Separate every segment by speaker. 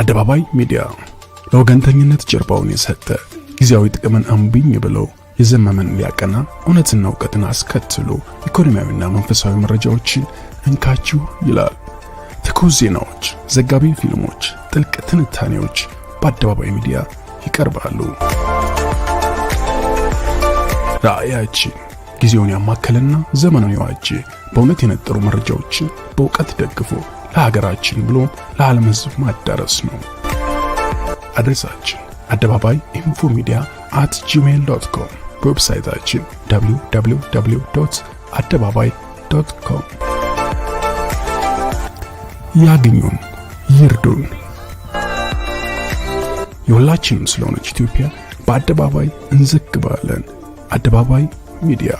Speaker 1: አደባባይ ሚዲያ ለወገንተኝነት ጀርባውን የሰጠ ጊዜያዊ ጥቅምን አምቢኝ ብለው የዘመመን ሊያቀና እውነትና እውቀትን አስከትሎ ኢኮኖሚያዊና መንፈሳዊ መረጃዎችን እንካችሁ ይላል። ትኩስ ዜናዎች፣ ዘጋቢ ፊልሞች፣ ጥልቅ ትንታኔዎች በአደባባይ ሚዲያ ይቀርባሉ። ራእያችን ጊዜውን ያማከለና ዘመኑን የዋጀ በእውነት የነጠሩ መረጃዎችን በእውቀት ደግፎ ለሀገራችን ብሎም ለዓለም ሕዝብ ማዳረስ ነው። አድሬሳችን አደባባይ ኢንፎ ሚዲያ @gmail.com፣ በዌብሳይታችን www.adebabai.com። ያግኙን፣ ይርዱን። የሁላችንም ስለሆነች ኢትዮጵያ በአደባባይ እንዘግባለን። አደባባይ ሚዲያ።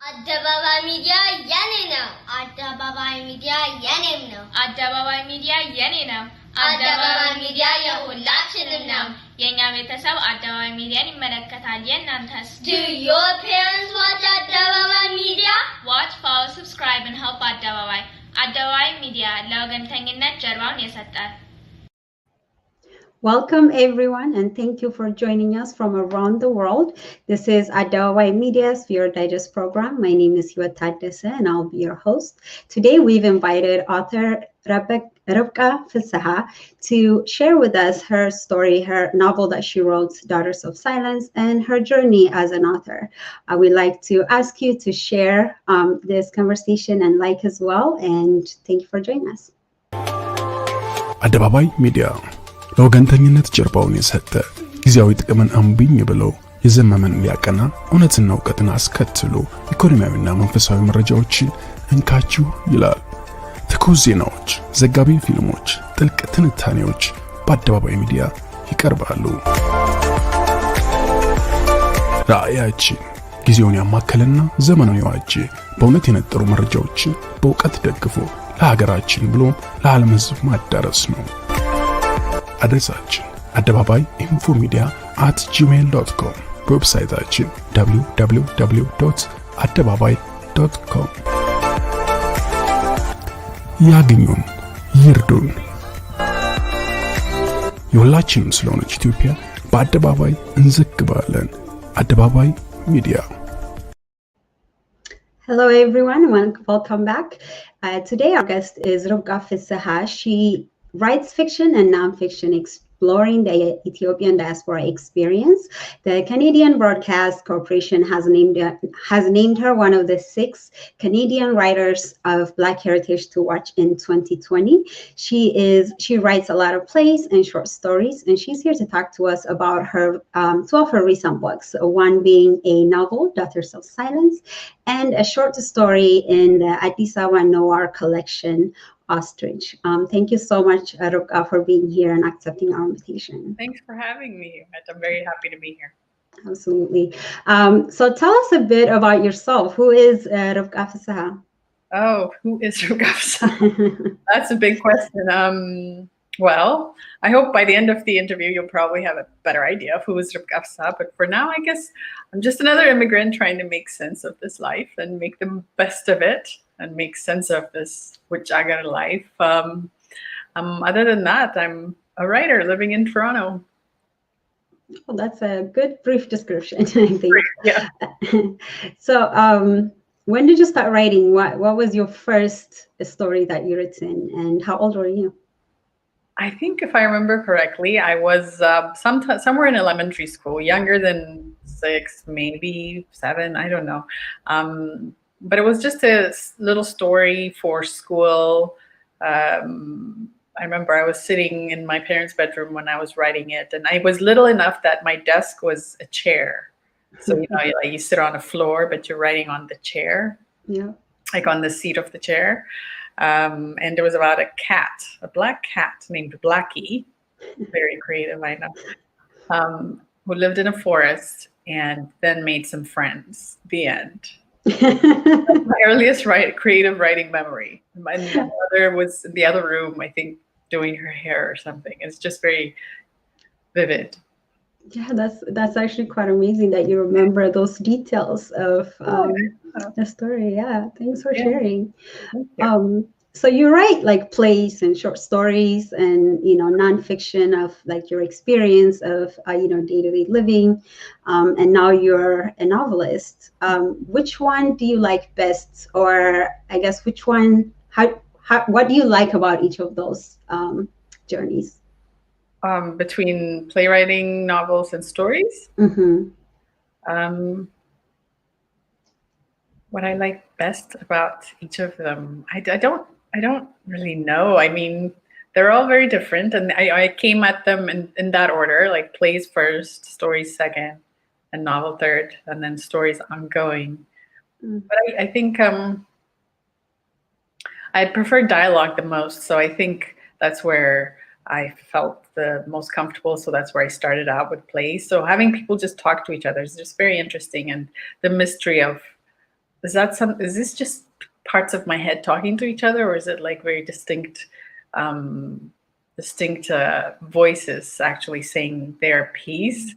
Speaker 2: አደባባይ ሚዲያ የኔ ነው። አደባባይ ሚዲያ የኔም ነው።
Speaker 3: አደባባይ ሚዲያ የኔ ነው።
Speaker 2: አደባባይ ሚዲያ የሁላችንም ነው።
Speaker 3: የኛ ቤተሰብ አደባባይ ሚዲያን ይመለከታል። የእናንተስ?
Speaker 2: Do your parents watch አደባባይ ሚዲያ?
Speaker 3: Watch, follow, subscribe and help አደባባይ። አደባባይ ሚዲያ ለወገንተኝነት ጀርባውን የሰጠ።
Speaker 4: Welcome everyone, and thank you for joining us from around the world. This is Adebabay Media's Viewer Digest program. My name is EOTC and I'll be your host. Today we've invited author Fisseha to share with us her story, her novel that she wrote, Daughters of Silence, and her journey as an author. I would like to ask you to share this conversation and like as well, and thank you for joining us.
Speaker 1: አደባባይ ሚዲያ ለወገንተኝነት ጀርባውን የሰጠ ጊዜያዊ ጥቅምን አምቢኝ ብለው የዘመመን ሊያቀና እውነትና እውቀትን አስከትሎ ኢኮኖሚያዊና መንፈሳዊ መረጃዎችን እንካችሁ ይላል። ትኩስ ዜናዎች፣ ዘጋቢ ፊልሞች፣ ጥልቅ ትንታኔዎች በአደባባይ ሚዲያ ይቀርባሉ። ራእያችን ጊዜውን ያማከለና ዘመኑን የዋጀ በእውነት የነጠሩ መረጃዎችን በእውቀት ደግፎ ለሀገራችን ብሎም ለዓለም ሕዝብ ማዳረስ ነው። አድሬሳችን አደባባይ ኢንፎ ሚዲያ @gmail.com፣ በዌብሳይታችን www.adebabai.com። ያግኙን፣ ይርዱን። የሁላችንም ስለሆነች ኢትዮጵያ በአደባባይ እንዘግባለን። አደባባይ ሚዲያ።
Speaker 4: Hello everyone, welcome back. Today our guest is Fisseha. She writes fiction and non-fiction exploring the Ethiopian diaspora experience. The Canadian Broadcast Corporation has named her one of the 6 Canadian writers of Black heritage to watch in 2020. She writes a lot of plays and short stories, and she's here to talk to us about her 2 of her recent books, one being a novel, Daughters of Silence, and a short story in the Adebabay Noir collection, Ostrich. Thank you so much, Rukka, for being here and accepting our invitation.
Speaker 5: Thanks for having me. I'm very happy to be here.
Speaker 4: Absolutely. So tell us a bit about yourself. Who is Rukka Fisseha?
Speaker 5: Oh, who is Rukka Fisseha? That's a big question. Well, I hope by the end of the interview, you'll probably have a better idea of who is Rukka Fisseha. But for now, I guess I'm just another immigrant trying to make sense of this life and make the best of it and make sense of this Wichagara life. Other than that, I'm a writer living in Toronto.
Speaker 4: Well, that's a good brief description, I think.
Speaker 5: Yeah.
Speaker 4: So when did you start writing? What was your first story that you written, and how old were you?
Speaker 5: I think if I remember correctly, I was somewhere in elementary school, younger than 6, maybe 7, I don't know. But it was just a little story for school. I remember I was sitting in my parents' bedroom when I was writing it, and I was little enough that my desk was a chair. So, you sit on a floor, but you're writing on the chair, like on the seat of the chair. And it was about a cat, a black cat named Blackie, very creative, I know, who lived in a forest and then made some friends. The end. My earliest creative writing memory. My mother was in the other room, I think, doing her hair or something. It's just very vivid.
Speaker 4: Yeah, that's actually quite amazing that you remember those details of the story. Yeah, thanks for sharing. So you write like plays and short stories and nonfiction of like your experience of day-to-day living, and now you're a novelist. Which one do you like best, or I guess which one? What do you like about each of those journeys?
Speaker 5: Between playwriting, novels, and stories.
Speaker 4: Mm-hmm.
Speaker 5: What I like best about each of them, I don't really know. I mean, they're all very different, and I came at them in that order, like plays first, stories second, and novel third, and then stories ongoing. But I think I prefer dialogue the most, so I think that's where I felt the most comfortable. So that's where I started out with plays. So having people just talk to each other is just very interesting, and the mystery of is this just parts of my head talking to each other, or is it like very distinct voices actually saying their piece?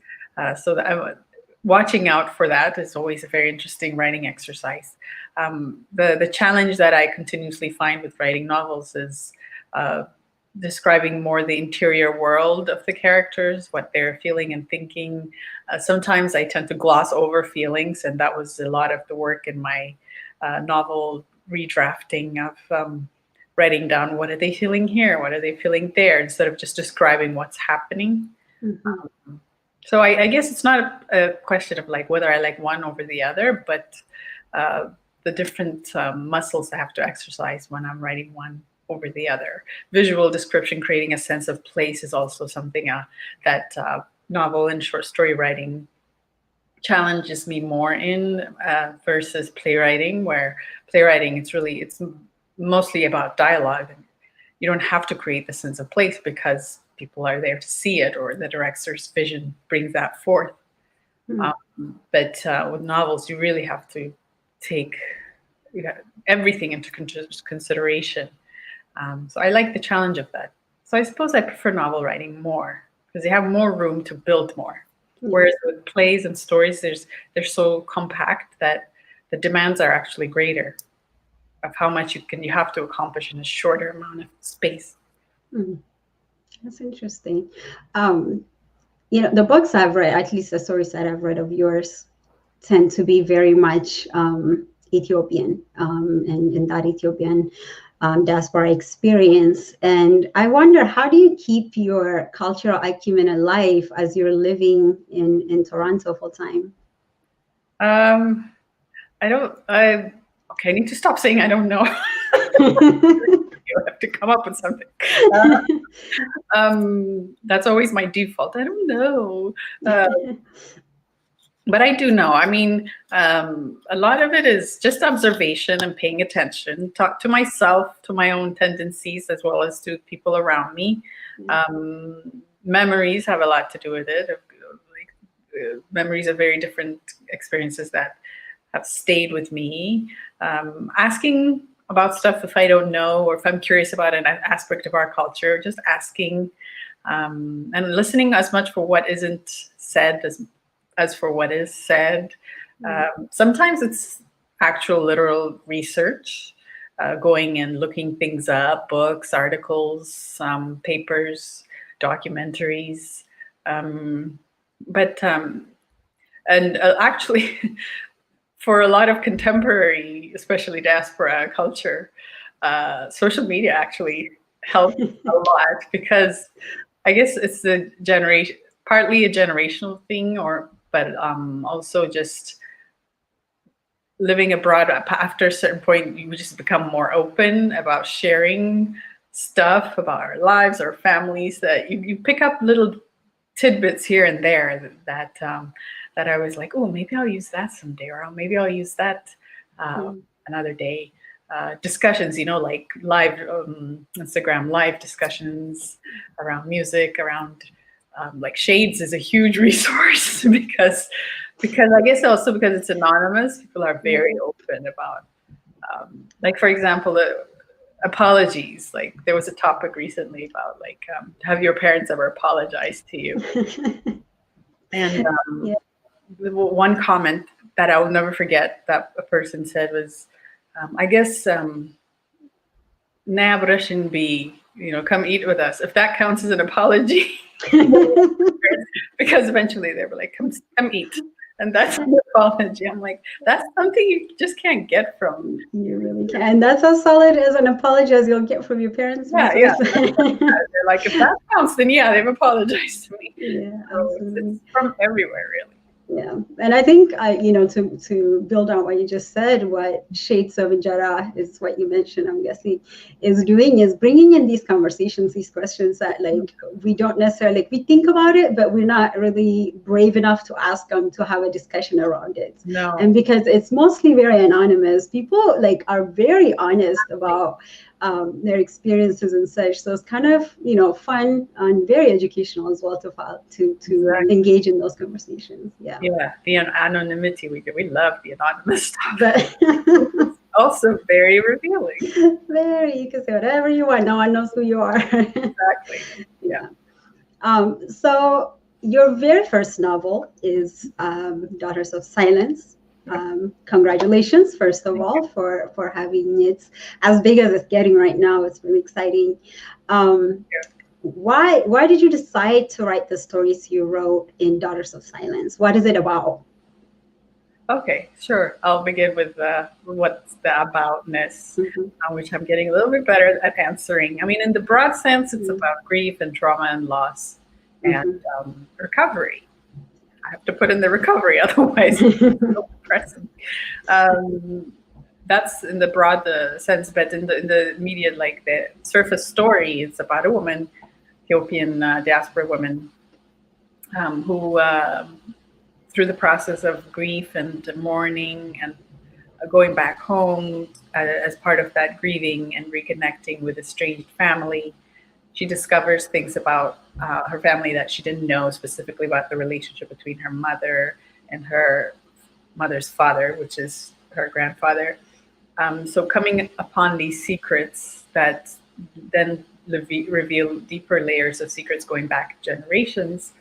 Speaker 5: So that watching out for that is always a very interesting writing exercise. The challenge that I continuously find with writing novels is describing more the interior world of the characters, what they're feeling and thinking. Sometimes I tend to gloss over feelings, and that was a lot of the work in my novel redrafting of writing down what are they feeling here, what are they feeling there, instead of just describing what's happening.
Speaker 4: Mm-hmm.
Speaker 5: So I guess it's not a question of like whether I like one over the other, but the different muscles I have to exercise when I'm writing one over the other. Visual description, creating a sense of place, is also something that novel and short story writing challenges me more in versus playwriting, where playwriting it's mostly about dialogue. You don't have to create the sense of place because people are there to see it, or the director's vision brings that forth. But with novels, you really have to take everything into consideration. So I like the challenge of that. So I suppose I prefer novel writing more because they have more room to build more. Whereas with plays and stories, they're so compact that the demands are actually greater of how much you have to accomplish in a shorter amount of space.
Speaker 4: That's interesting. The books I've read, at least the stories that I've read of yours, tend to be very much Ethiopian, and that Ethiopian diaspora experience. And I wonder, how do you keep your cultural acumen alive as you're living in Toronto full time?
Speaker 5: I need to stop saying I don't know. You have to come up with something. That's always my default. I don't know. But I do know. I mean, a lot of it is just observation and paying attention. Talk to myself, to my own tendencies, as well as to people around me. Memories have a lot to do with it. Memories of very different experiences that have stayed with me. Asking about stuff if I don't know, or if I'm curious about an aspect of our culture, just asking, and listening as much for what isn't said as for what is said. Sometimes it's actual literal research, going and looking things up, books, articles, papers, documentaries. Actually, for a lot of contemporary, especially diaspora culture, social media actually helped a lot, because I guess it's the generation, partly a generational thing, but also just living abroad. After a certain point, you just become more open about sharing stuff about our lives, our families, that you pick up little tidbits here and there that I was like, oh, maybe I'll use that someday, or maybe I'll use that another day. Discussions, like live Instagram live discussions around music, around like Shades is a huge resource because I guess also because it's anonymous, people are very open about, like, for example, apologies. Like, there was a topic recently about like, have your parents ever apologized to you? And one comment that I will never forget that a person said was, I guess Nabrashin be, come eat with us. If that counts as an apology, because eventually they were like, come eat. And that's an apology. I'm like, that's something you just can't get from.
Speaker 4: You really can. And that's as solid as an apology as you'll get from your parents.
Speaker 5: Yeah. They're like, if that counts, then yeah, they've apologized to me.
Speaker 4: Yeah,
Speaker 5: so
Speaker 4: absolutely.
Speaker 5: it's from everywhere, really.
Speaker 4: Yeah, and I think to build on what you just said, what Shades of Injera is what you mentioned, I'm guessing, is doing is bringing in these conversations, these questions that like we don't necessarily we think about it, but we're not really brave enough to ask them to have a discussion around it.
Speaker 5: No.
Speaker 4: And because it's mostly very anonymous, people like are very honest about their experiences and such. So it's kind of fun and very educational as well to
Speaker 5: Exactly.
Speaker 4: engage in those conversations. Yeah.
Speaker 5: Yeah, the anonymity we love the anonymous stuff.
Speaker 4: But
Speaker 5: it's also very revealing.
Speaker 4: Very, you can say whatever you want. No one knows who you are.
Speaker 5: Exactly. Yeah.
Speaker 4: So your very first novel is Daughters of Silence. Congratulations, first of all, for having it as big as it's getting right now. It's really exciting. Why did you decide to write the stories you wrote in Daughters of Silence? What is it about?
Speaker 5: Okay, sure. I'll begin with what's the aboutness, which I'm getting a little bit better at answering. I mean, in the broad sense, it's about grief and trauma and loss and recovery. I have to put in the recovery, otherwise it's so depressing. That's in the broad sense, but in the immediate, like the surface story, it's about a woman, Ethiopian diaspora woman, who through the process of grief and mourning and going back home as part of that grieving and reconnecting with estranged family, she discovers things about her family that she didn't know, specifically about the relationship between her mother and her mother's father, which is her grandfather. So coming upon these secrets that then reveal deeper layers of secrets going back generations,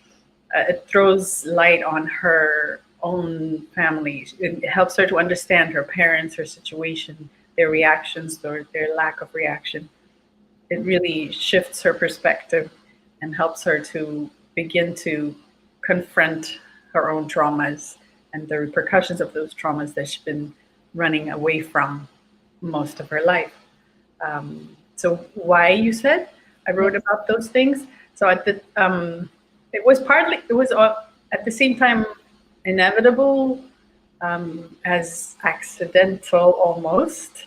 Speaker 5: it throws light on her own family. It helps her to understand her parents, her situation, their reactions, or their lack of reaction. It really shifts her perspective and helps her to begin to confront her own traumas and the repercussions of those traumas that she's been running away from most of her life. So why, you said, I wrote about those things? So at the it was at the same time inevitable as accidental almost,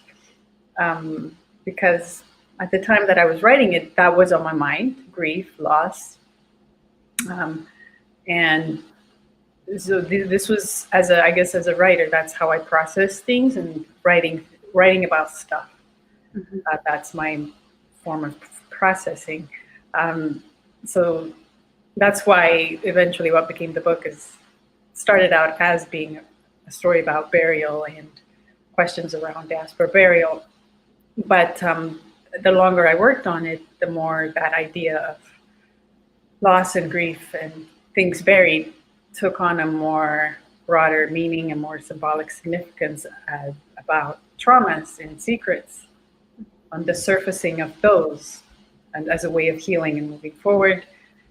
Speaker 5: because at the time that I was writing it, that was on my mind: grief, loss, and so this was as a writer, that's how I process things, and writing about stuff. That's my form of processing. So that's why eventually what became the book started out as being a story about burial and questions around diaspora burial. But the longer I worked on it, the more that idea of loss and grief and things buried took on a more broader meaning and more symbolic significance about traumas and secrets, on the surfacing of those, and as a way of healing and moving forward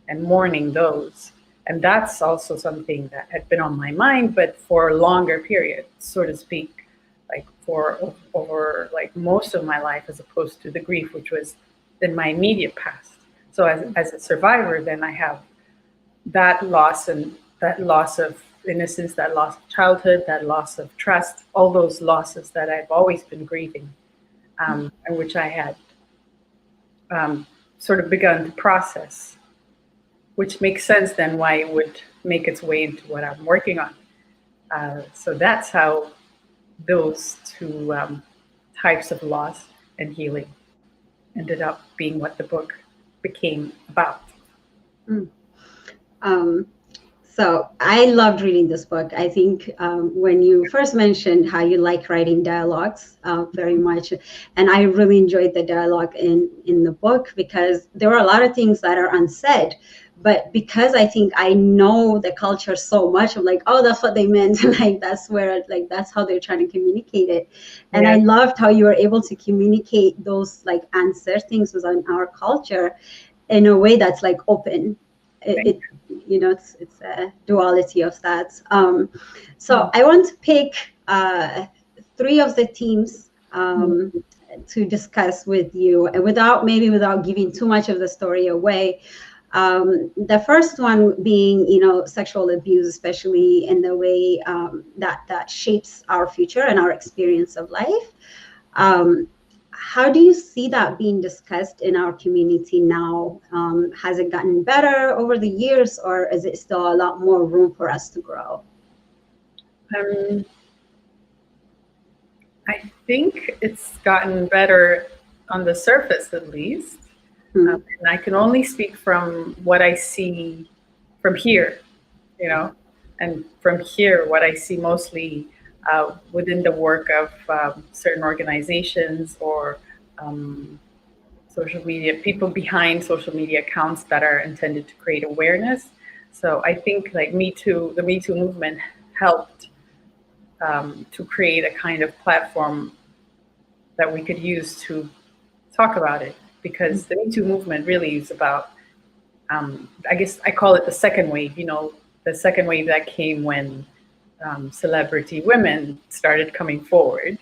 Speaker 5: and mourning those. And that's also something that had been on my mind, but for a longer period, so to speak, like for over like most of my life, as opposed to the grief, which was in my immediate past. So as a survivor, then I have that loss, and that loss of innocence, that loss of childhood, that loss of trust, all those losses that I've always been grieving, and which I had sort of begun to process, which makes sense then why it would make its way into what I'm working on. So that's how those two types of loss and healing ended up being what the book became about.
Speaker 4: So I loved reading this book. I think when you first mentioned how you like writing dialogues very much, and I really enjoyed the dialogue in the book, because there were a lot of things that are unsaid, But because I think I know the culture so much, I'm like, oh, that's what they meant. Like, that's where, like, that's how they're trying to communicate it. And I loved how you were able to communicate those, like, answer things within our culture in a way that's like open. It you know, it's a duality of that. So I want to pick 3 of the themes to discuss with you, and without giving too much of the story away. The first one being, you know, sexual abuse, especially in the way that shapes our future and our experience of life. How do you see that being discussed in our community now? Has it gotten better over the years, or is it still a lot more room for us to grow?
Speaker 5: I think it's gotten better on the surface, at least. And I can only speak from what I see from here, you know, and from here, what I see mostly within the work of certain organizations or social media, people behind social media accounts that are intended to create awareness. So I think like the Me Too movement helped to create a kind of platform that we could use to talk about it, because the Me Too movement really is about, I guess I call it the second wave, you know, the second wave that came when celebrity women started coming forward.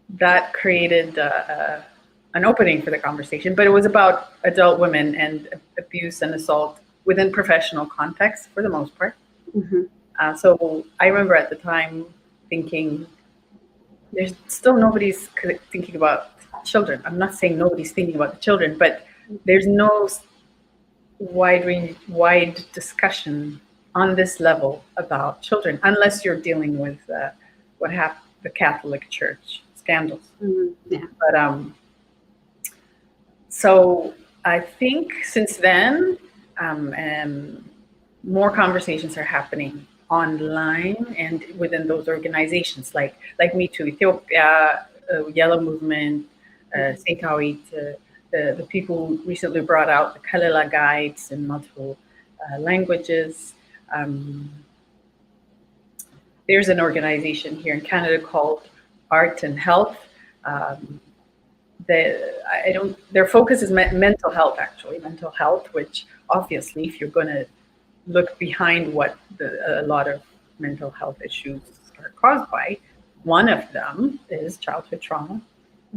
Speaker 5: That created an opening for the conversation, but it was about adult women and abuse and assault within professional context for the most part. So I remember at the time thinking, there's still nobody's thinking about children. I'm not saying nobody's thinking about the children, but there's no wide discussion on this level about children, unless you're dealing with what happened, the Catholic Church scandals. But so I think since then, more conversations are happening online and within those organizations, like Me Too Ethiopia, Yellow Movement, Sekawit, the people who recently brought out the Kalela guides in multiple languages. There's an organization here in Canada called Art and Health. Their focus is mental health, actually, mental health, which obviously, if you're going to look behind what a lot of mental health issues are caused by, one of them is childhood trauma.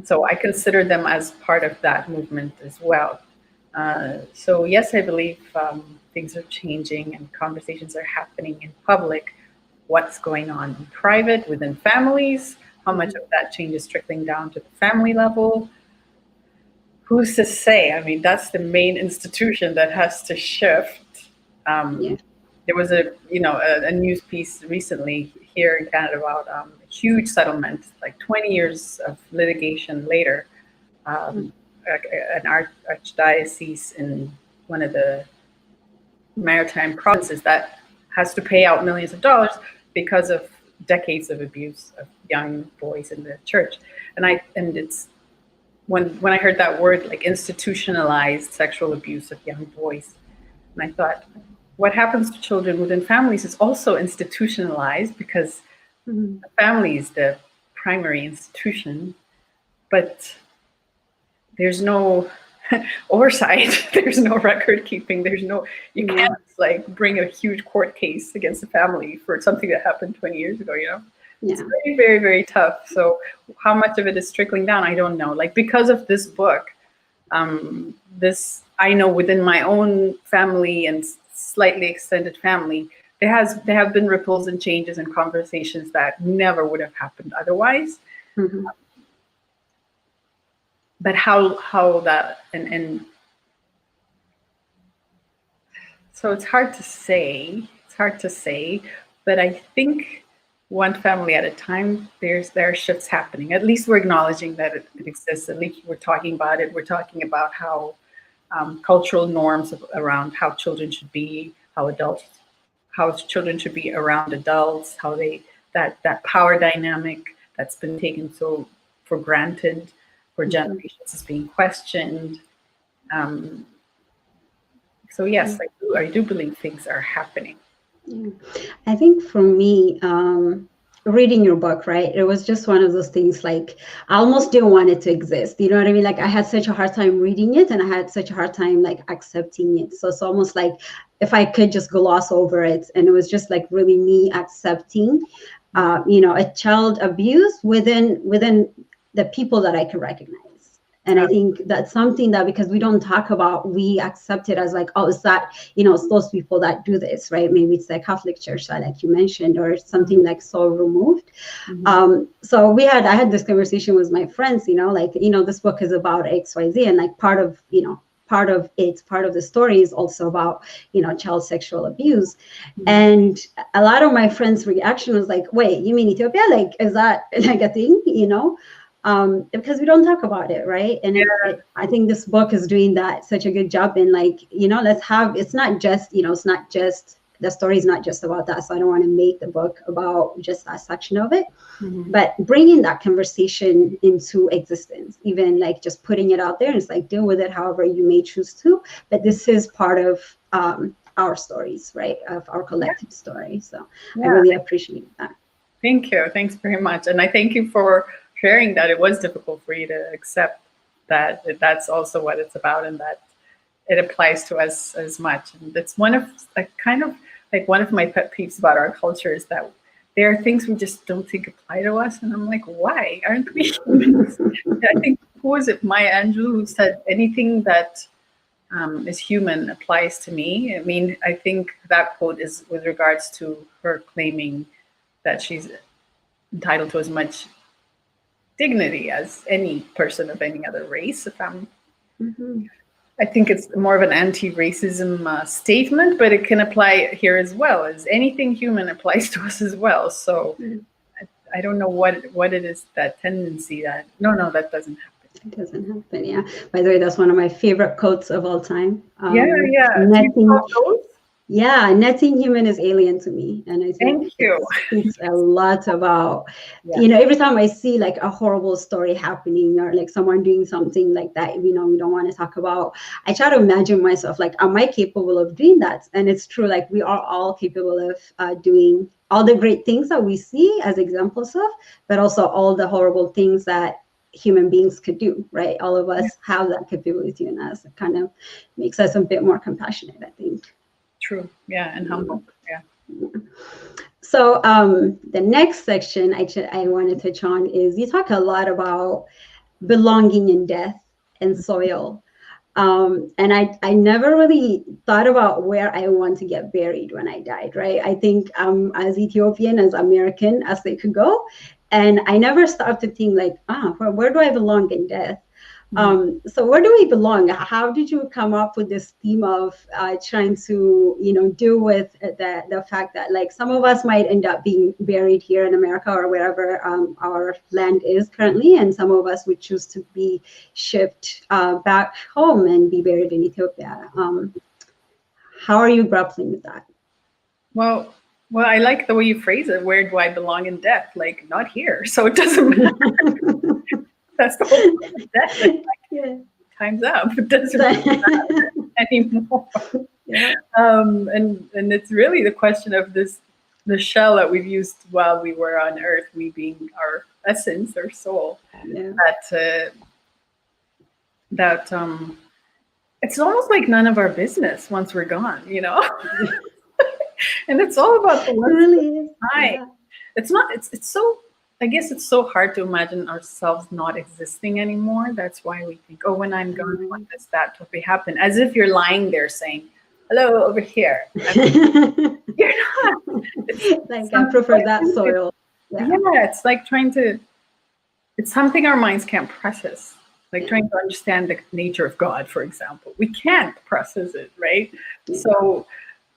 Speaker 5: So I consider them as part of that movement as well. So yes, I believe things are changing and conversations are happening in public. What's going on in private within families? How much of that change is trickling down to the family level? Who's to say? I mean, that's the main institution that has to shift. There was a news piece recently here in Canada about a huge settlement, like 20 years of litigation later, an archdiocese in one of the maritime provinces that has to pay out millions of dollars because of decades of abuse of young boys in the church. And it's when I heard that word, like institutionalized sexual abuse of young boys, and I thought, what happens to children within families is also institutionalized, because the family is the primary institution, but there's no oversight, there's no record keeping, you can't like bring a huge court case against the family for something that happened 20 years ago, you know? It's very, very, very tough. So how much of it is trickling down, I don't know. Like, because of this book, I know within my own family and slightly extended family, there have been ripples and changes and conversations that never would have happened otherwise. But how that and so it's hard to say. But I think one family at a time, there are shifts happening. At least we're acknowledging that it exists. At least we're talking about it. We're talking about how cultural norms around how children should be, how children should be around adults, how that power dynamic that's been taken so for granted for generations is being questioned. So yes, I do believe things are happening.
Speaker 4: Yeah. I think for me, reading your book, right? It was just one of those things like I almost didn't want it to exist. You know what I mean? Like I had such a hard time reading it and I had such a hard time like accepting it. So it's almost like if I could just gloss over it, and it was just like really me accepting, a child abuse within the people that I could recognize. And I think that's something that, because we don't talk about, we accept it as like, oh, it's that, it's those people that do this, right? Maybe it's the Catholic Church, like you mentioned, or something like so removed. So I had this conversation with my friends, this book is about XYZ, and like part of the story is also about, child sexual abuse. And a lot of my friends' reaction was like, wait, you mean Ethiopia? Like, is that like a thing, because we don't talk about it, right? And I think this book is doing that such a good job in like, it's not just, the story is not just about that. So I don't want to make the book about just that section of it, but bringing that conversation into existence, even like just putting it out there, and it's like, deal with it however you may choose to, but this is part of our stories, right? Of our collective story. So I really appreciate that.
Speaker 5: Thank you. Thanks very much. And I thank you for sharing that it was difficult for you to accept that that's also what it's about, and that it applies to us as much. And that's one of one of my pet peeves about our culture, is that there are things we just don't think apply to us. And I'm like, why aren't we humans? I think, who was it, Maya Angelou, who said anything that is human applies to me. I mean, I think that quote is with regards to her claiming that she's entitled to as much dignity as any person of any other race. I think it's more of an anti-racism statement, but it can apply here as well, as anything human applies to us as well. So I don't know what it is, that tendency that, no, that doesn't happen.
Speaker 4: It doesn't happen, yeah. By the way, that's one of my favorite quotes of all time. Nothing human is alien to me. And I think it speaks a lot about, every time I see like a horrible story happening, or like someone doing something like that, we don't want to talk about, I try to imagine myself, like, am I capable of doing that? And it's true, like we are all capable of doing all the great things that we see as examples of, but also all the horrible things that human beings could do, right? All of us have that capability in us. It kind of makes us a bit more compassionate, I think.
Speaker 5: True. Yeah. And humble. Yeah.
Speaker 4: So the next section I want to touch on is, you talk a lot about belonging in death and soil. And I never really thought about where I want to get buried when I died, right? I think as Ethiopian, as American as they could go. And I never stopped to think like, where do I belong in death? So where do we belong? How did you come up with this theme of trying to, deal with the fact that like some of us might end up being buried here in America or wherever our land is currently, and some of us would choose to be shipped back home and be buried in Ethiopia. How are you grappling with that?
Speaker 5: Well, I like the way you phrase it. Where do I belong in death? Like, not here. So it doesn't matter. That's the whole point of death. Like, time's up. It doesn't matter anymore. Yeah. And it's really the question of the shell that we've used while we were on Earth, we being our essence, our soul. Yeah. That it's almost like none of our business once we're gone, And it's all about the ones
Speaker 4: really
Speaker 5: time. Yeah. It's not. It's so. I guess it's so hard to imagine ourselves not existing anymore. That's why we think, oh, when I'm gone, what does that will happen? As if you're lying there saying, hello, over here. You're not.
Speaker 4: Like, I prefer that soil.
Speaker 5: Yeah, it's like it's something our minds can't process. Like trying to understand the nature of God, for example. We can't process it, right? Yeah. So,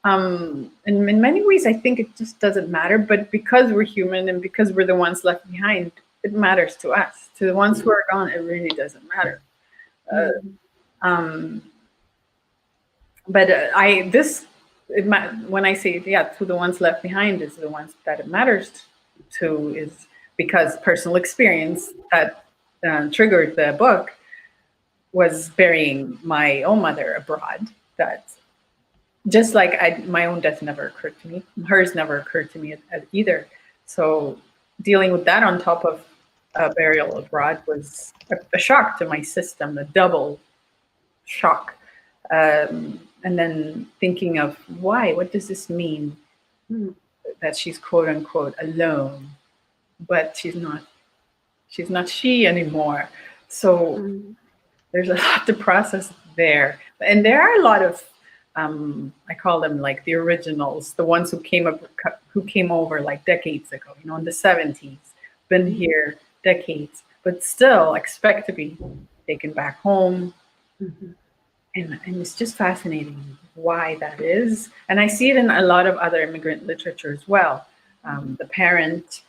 Speaker 5: and in many ways, I think it just doesn't matter. But because we're human and because we're the ones left behind, it matters to us. To the ones who are gone, it really doesn't matter. When I say to the ones left behind, is the ones that it matters to, is because personal experience that triggered the book was burying my own mother abroad. That just like my own death never occurred to me, hers never occurred to me either. So dealing with that on top of a burial abroad was a shock to my system, a double shock. And then thinking of what does this mean? That she's quote unquote alone, but she's not she anymore. So there's a lot to process there. And there are a lot of, I call them like the originals, the ones who came over like decades ago, in the 70s, been here decades, but still expect to be taken back home. And it's just fascinating why that is. And I see it in a lot of other immigrant literature as well. The parent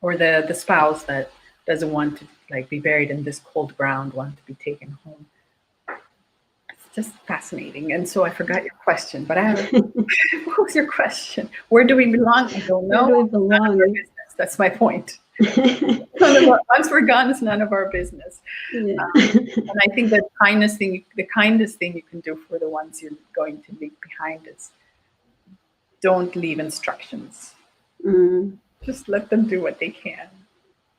Speaker 5: or the spouse that doesn't want to be buried in this cold ground, want to be taken home. It's just fascinating. And so I forgot your question, but what was your question? Where do we belong? I don't know.
Speaker 4: Where do we belong?
Speaker 5: None of our business. That's my point. Once we're gone, it's none of our business.
Speaker 4: Yeah.
Speaker 5: And I think the kindest thing you can do for the ones you're going to leave behind is don't leave instructions. Just let them do what they can.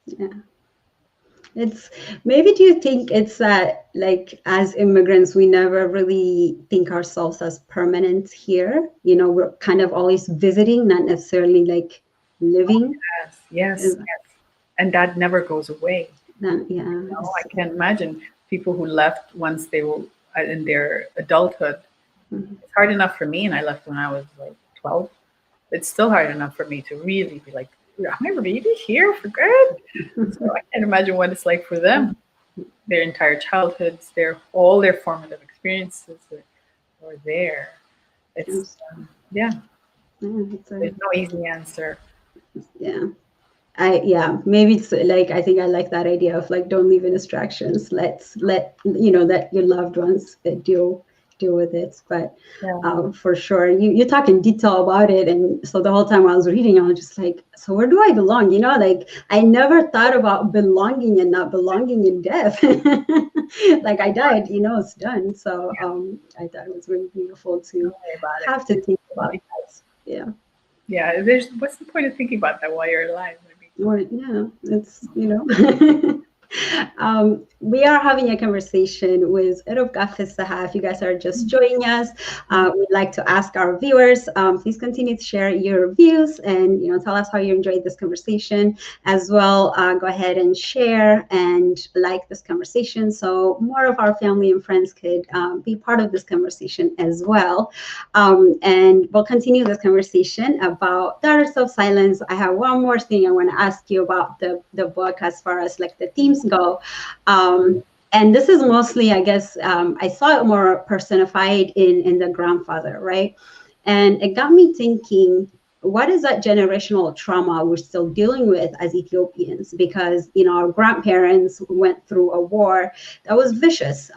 Speaker 4: Yeah. Maybe do you think it's that as immigrants, we never really think ourselves as permanent here? We're kind of always visiting, not necessarily living.
Speaker 5: Yes. And that never goes away.
Speaker 4: Yeah.
Speaker 5: I can't imagine people who left once they were in their adulthood. It's hard enough for me, and I left when I was 12. It's still hard enough for me to really be like, am I really here for good? So I can't imagine what it's like for them. Their entire childhoods, all their formative experiences are there. It's there's no easy answer.
Speaker 4: Yeah. Maybe it's I think I like that idea of don't leave in distractions. Let your loved ones deal with it. But for sure, you talk in detail about it, and so the whole time I was reading, I was just so where do I belong? I never thought about belonging and not belonging in death. I died, it's done. So I thought it was really beautiful to have to think about that.
Speaker 5: Yeah, what's the point of thinking about that while you're alive?
Speaker 4: It's we are having a conversation with Fisseha. If you guys are just joining us, we'd like to ask our viewers, please continue to share your views and tell us how you enjoyed this conversation as well. Go ahead and share and like this conversation so more of our family and friends could be part of this conversation as well. And we'll continue this conversation about Daughters of Silence. I have one more thing I want to ask you about the book as far as the themes go. And this is mostly, I guess, I saw it more personified in the grandfather, right? And it got me thinking, what is that generational trauma we're still dealing with as Ethiopians? Because, our grandparents went through a war that was vicious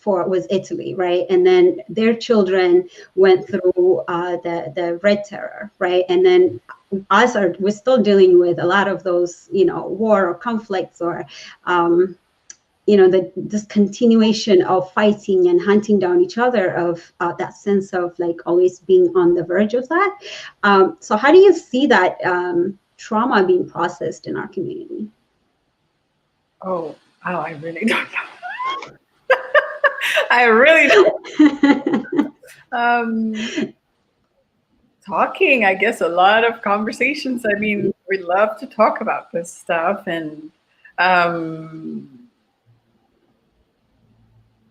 Speaker 4: was Italy, right? And then their children went through the Red Terror, right? And then we're still dealing with a lot of those, war or conflicts or, this continuation of fighting and hunting down each other of that sense of always being on the verge of that. So how do you see that trauma being processed in our community?
Speaker 5: Oh, I really don't know. I really don't. Talking, I guess, a lot of conversations. I mean, we love to talk about this stuff, and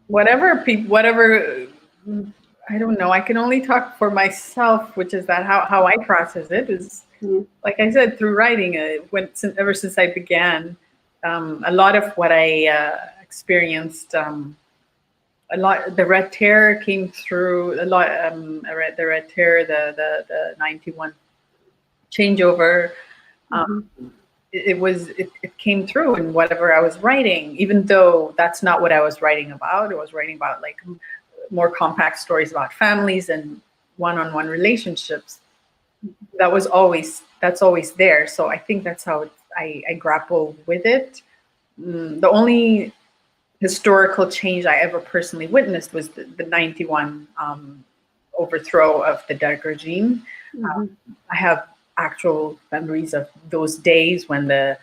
Speaker 5: whatever, I don't know. I can only talk for myself, which is that how I process it is, like I said, through writing. Ever since I began, a lot of what I experienced. The Red Terror came through a lot. The Red Terror, the 91 changeover. It came through in whatever I was writing, even though that's not what I was writing about. I was writing about more compact stories about families and one-on-one relationships. That's always there. So I think that's how I grapple with it. The only historical change I ever personally witnessed was the 91 overthrow of the Derg regime. I have actual memories of those days when the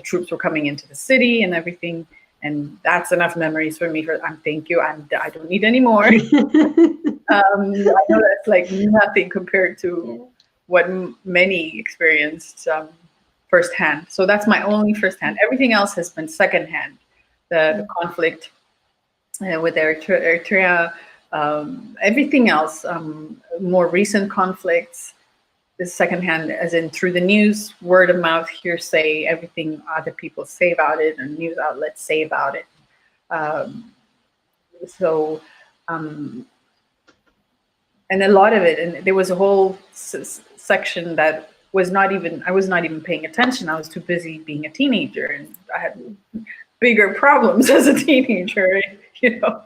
Speaker 5: troops were coming into the city and everything, and that's enough memories for me. Thank you. I don't need any more. I know that's like nothing compared to what many experienced firsthand. So that's my only firsthand. Everything else has been secondhand. The conflict with Eritrea, everything else, more recent conflicts, is secondhand, as in through the news, word of mouth, hearsay, everything other people say about it and news outlets say about it. And a lot of it, and there was a whole section that I was not even paying attention. I was too busy being a teenager, and I had bigger problems as a teenager, you know.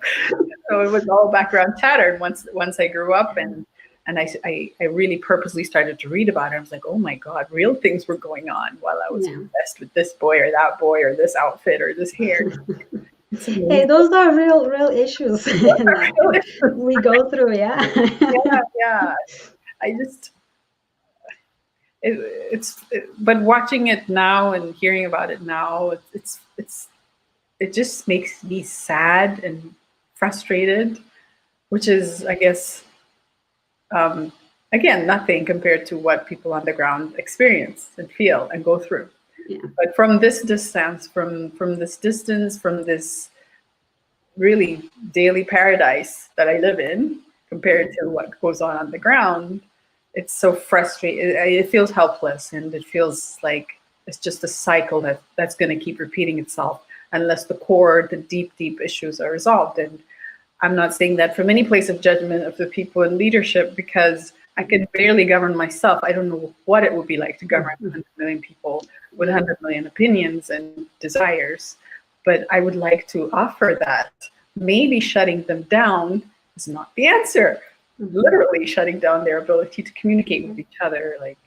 Speaker 5: So it was all background chatter. Once I grew up and I really purposely started to read about it, I was like, oh my God, real things were going on while I was obsessed with this boy or that boy or this outfit or this hair.
Speaker 4: Hey, those are real issues we go through. Yeah.
Speaker 5: I just, but watching it now and hearing about it now, it just makes me sad and frustrated, which is, I guess, again, nothing compared to what people on the ground experience and feel and go through.
Speaker 4: Yeah.
Speaker 5: But from this distance, from this really daily paradise that I live in, compared to what goes on the ground, it's so frustrating. It feels helpless, and it feels like it's just a cycle that's going to keep repeating itself unless the deep issues are resolved. And I'm not saying that from any place of judgment of the people in leadership, because I can barely govern myself. I don't know what it would be like to govern 100 million people with 100 million opinions and desires. But I would like to offer that maybe shutting them down is not the answer. Literally shutting down their ability to communicate with each other. Like,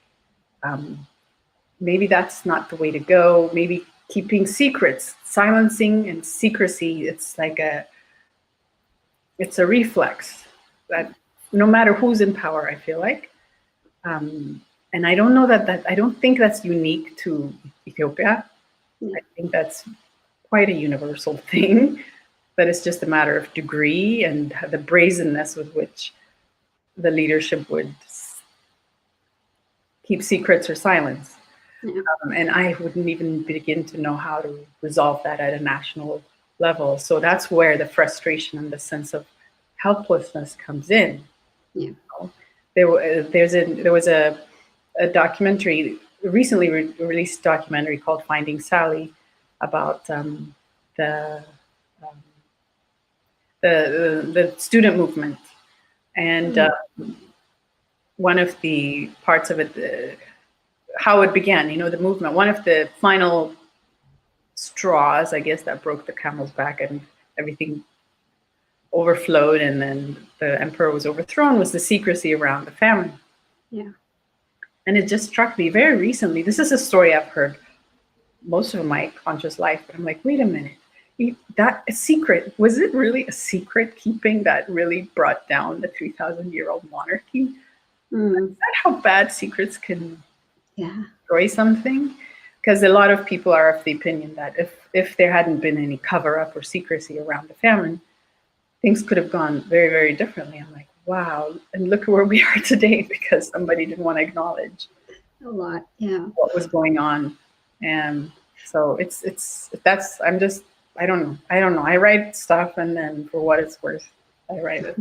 Speaker 5: maybe that's not the way to go. Maybe keeping secrets, silencing and secrecy. It's a reflex that no matter who's in power, I feel like. And I don't know I don't think that's unique to Ethiopia. I think that's quite a universal thing, but it's just a matter of degree and the brazenness with which the leadership would keep secrets or silence. And I wouldn't even begin to know how to resolve that at a national level. So that's where the frustration and the sense of helplessness comes in.
Speaker 4: Yeah.
Speaker 5: There was a documentary, recently released documentary called Finding Sally, about the student movement, and one of the parts of it, how it began, the movement. One of the final straws, I guess, that broke the camel's back and everything overflowed, and then the emperor was overthrown, was the secrecy around the famine.
Speaker 4: Yeah.
Speaker 5: And it just struck me very recently. This is a story I've heard most of my conscious life, but I'm like, wait a minute, that a secret, was it really a secret keeping that really brought down the 3,000-year-old monarchy? Is that how bad secrets can destroy something? Because a lot of people are of the opinion that if there hadn't been any cover-up or secrecy around the famine, things could have gone very, very differently. I'm like, wow, and look where we are today because somebody didn't want to acknowledge what was going on. And so I don't know. I write stuff, and then for what it's worth, I write it.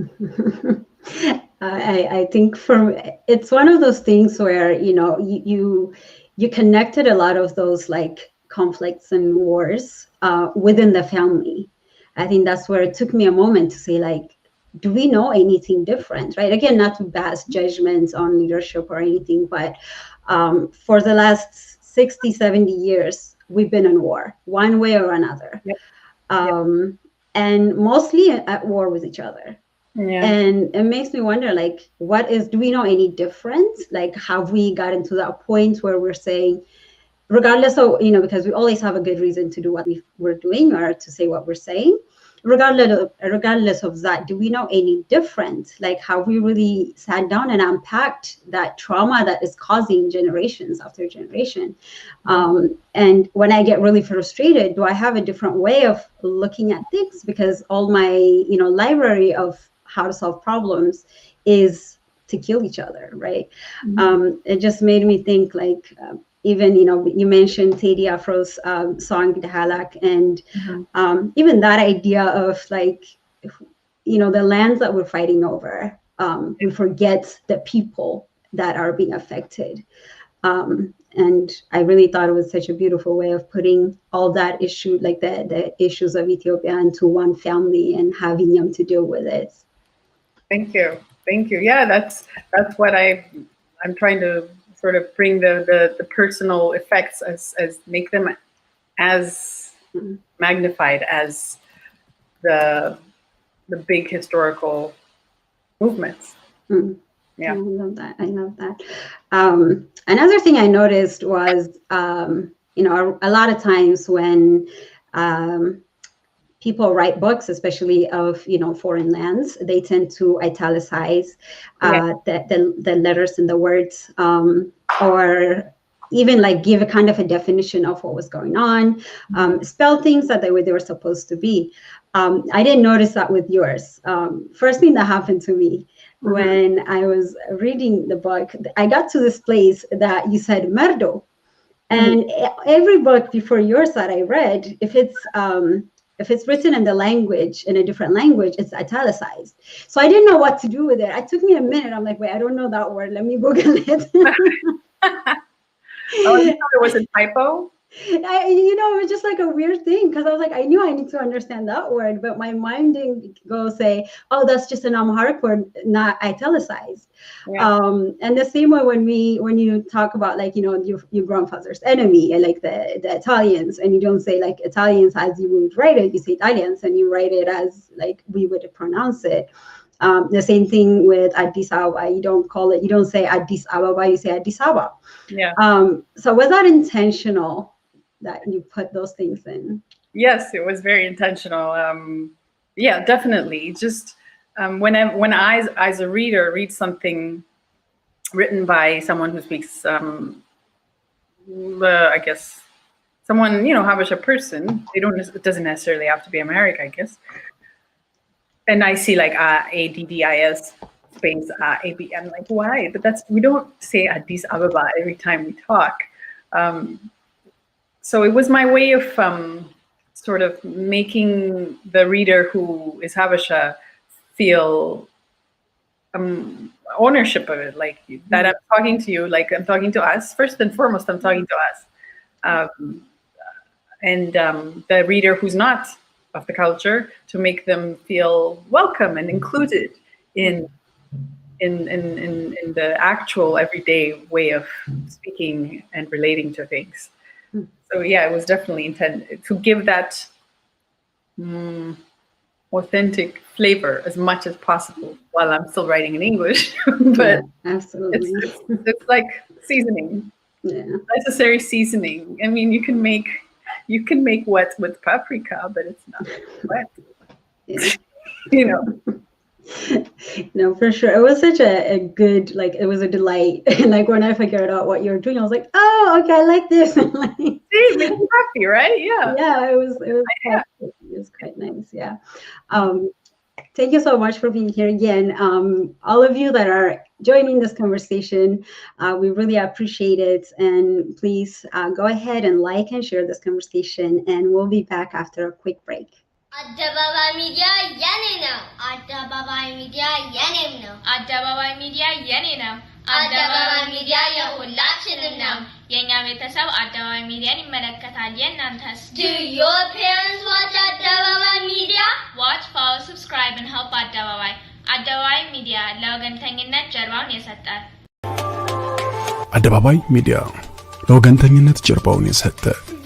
Speaker 4: I think it's one of those things where, you connected a lot of those like conflicts and wars within the family. I think that's where it took me a moment to say, like, do we know anything different, right? Again, not to pass judgments on leadership or anything, but for the last 60, 70 years, we've been in war, one way or another. And mostly at war with each other. Yeah. And it makes me wonder, like, do we know any difference? Like, have we gotten to that point where we're saying, regardless of, because we always have a good reason to do what we're doing or to say what we're saying. Regardless of that, do we know any different? Like, have we really sat down and unpacked that trauma that is causing generations after generation? And when I get really frustrated, do I have a different way of looking at things? Because all my, library of how to solve problems is to kill each other, right? It just made me think, like, even, you mentioned Teddy Afro's song Dahalak, and even that idea of, like, the lands that we're fighting over, we forget the people that are being affected. And I really thought it was such a beautiful way of putting all that issue, like the issues of Ethiopia, into one family and having them to deal with it.
Speaker 5: Thank you. Yeah, that's what I'm trying to sort of bring the personal effects as make them as magnified as the big historical movements. Yeah, I
Speaker 4: love that. Another thing I noticed was, a lot of times when people write books, especially of, foreign lands, they tend to italicize the letters and the words, or even like give a kind of a definition of what was going on, spell things that they were supposed to be. I didn't notice that with yours. First thing that happened to me when I was reading the book, I got to this place that you said merdo. And every book before yours that I read, if it's written in a different language, it's italicized. So I didn't know what to do with it. It took me a minute. I'm like, wait, I don't know that word. Let me Google it.
Speaker 5: Oh, you thought it was a typo?
Speaker 4: It was just like a weird thing, because I was like, I knew I need to understand that word, but my mind didn't go say, oh, that's just an Amharic word, not italicized. Yeah. And the same way when you talk about, like, your grandfather's enemy, like the Italians, and you don't say like Italians as you would write it, you say Italians, and you write it as like we would pronounce it. The same thing with Addis Ababa. You don't say Addis Ababa, you say Addis Ababa.
Speaker 5: Yeah.
Speaker 4: So was that intentional that you put those things in?
Speaker 5: Yes, it was very intentional. Yeah, definitely. Just when I as a reader read something written by someone who speaks, I guess, someone, Habesha person, it doesn't necessarily have to be Amharic, I guess. And I see like ADDIS space AB. I'm like, why? But we don't say Addis Ababa every time we talk. So it was my way of sort of making the reader who is Habesha feel ownership of it, like that I'm talking to you, like I'm talking to us. First and foremost, I'm talking to us. And the reader who's not of the culture, to make them feel welcome and included in the actual everyday way of speaking and relating to things. So yeah, it was definitely intended to give that authentic flavor as much as possible while I'm still writing in English. But
Speaker 4: yeah, absolutely,
Speaker 5: it's like seasoning, necessary seasoning. I mean, you can make wet with paprika, but it's not wet. Yeah.
Speaker 4: No, for sure. It was such a good, like, it was a delight. Like, when I figured out what you were doing, I was like, oh, okay, I like this.
Speaker 5: See, it made me happy, right? Yeah.
Speaker 4: Yeah, it was quite nice. Yeah. Thank you so much for being here again. All of you that are joining this conversation, we really appreciate it. And please go ahead and like and share this conversation, and we'll be back after a quick break.
Speaker 2: Adebabay Media yeni now. Adebabay Media yeni now.
Speaker 3: Adebabay Media yeni now.
Speaker 2: Adebabay Media የሁላችንም ነው።
Speaker 3: የኛ ቤተሰብ አደባባይ ሚዲያን ይመለከታል። የእናንተስ?
Speaker 2: Do your parents watch Adebabay Media?
Speaker 3: Watch, follow, subscribe and help አደባባይ። አደባባይ ሚዲያ ለወገንተኝነት ጀርባውን የሰጠ።
Speaker 1: አደባባይ ሚዲያ ለወገንተኝነት ጀርባውን የሰጠ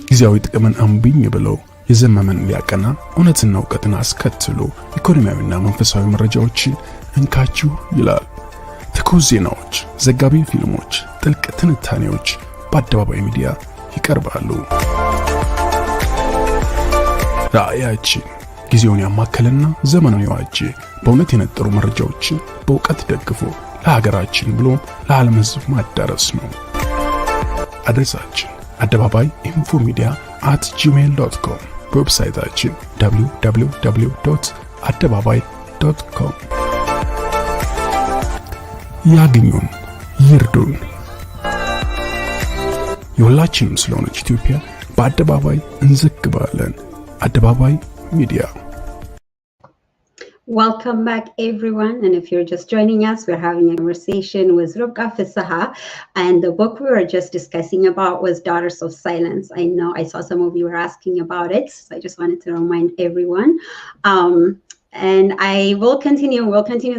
Speaker 1: ጊዜያዊ ጥቅምን እምቢኝ ብለው የዘመመን ሊያቀና እውነትና እውቀትን አስከትሎ ኢኮኖሚያዊና መንፈሳዊ መረጃዎችን እንካችሁ ይላል። ትኩስ ዜናዎች፣ ዘጋቢ ፊልሞች፣ ጥልቅ ትንታኔዎች በአደባባይ ሚዲያ ይቀርባሉ። ራዕያችን ጊዜውን ያማከለና ዘመኑን የዋጀ በእውነት የነጠሩ መረጃዎችን በእውቀት ደግፎ ለሀገራችን ብሎም ለዓለም ሕዝብ ማዳረስ ነው። አድሬሳችን አደባባይ ኢንፎ ሚዲያ @gmail.com፣ በዌብሳይታችን www.adebabai.com። ያግኙን፣ ይርዱን። የሁላችንም ስለሆነች ኢትዮጵያ በአደባባይ እንዘግባለን። አደባባይ ሚዲያ።
Speaker 4: Welcome back, everyone. And if you're just joining us, we're having a conversation with Fisseha, and the book we were just discussing about was Daughters of Silence. I know I saw some of you were asking about it, so I just wanted to remind everyone. And we'll continue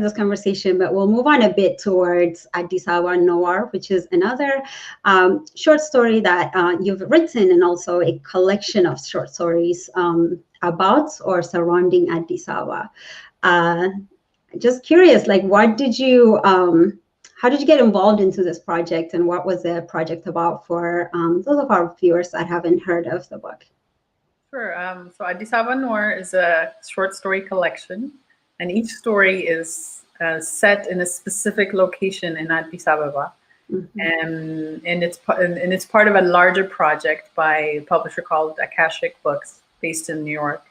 Speaker 4: this conversation, but we'll move on a bit towards Adebabay Noir, which is another short story that you've written, and also a collection of short stories about or surrounding Adebabay. Just curious, like, how did you get involved into this project, and what was the project about for those of our viewers that haven't heard of the book?
Speaker 5: Sure. So Adebabay Noir is a short story collection, and each story is set in a specific location in Addis Ababa. And it's part of a larger project by a publisher called Akashic Books, based in New York.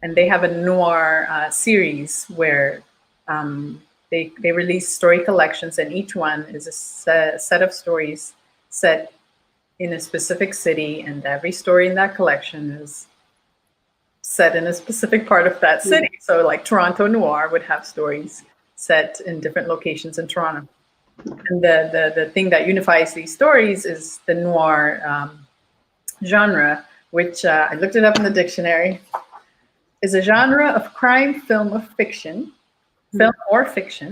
Speaker 5: And they have a noir series where they release story collections, and each one is a set of stories set in a specific city, and every story in that collection is set in a specific part of that city. So like Toronto Noir would have stories set in different locations in Toronto. And the thing that unifies these stories is the noir genre, which I looked it up in the dictionary, is a genre of crime film or fiction,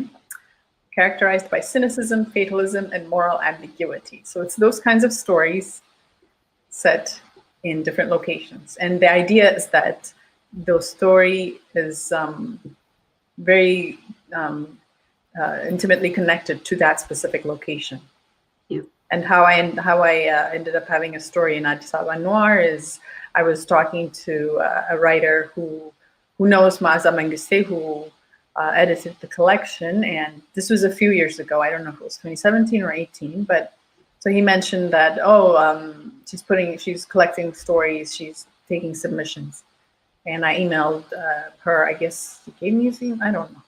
Speaker 5: characterized by cynicism, fatalism, and moral ambiguity. So it's those kinds of stories set in different locations. And the idea is that the story is very intimately connected to that specific location.
Speaker 4: Yeah.
Speaker 5: And how I ended up having a story in Adebabay Noir is I was talking to a writer who knows Maaza Mengiste, who edited the collection, and this was a few years ago. I don't know if it was 2017 or 18, but so he mentioned that she's collecting stories, she's taking submissions, and I emailed her. I guess she gave me a theme. I don't know.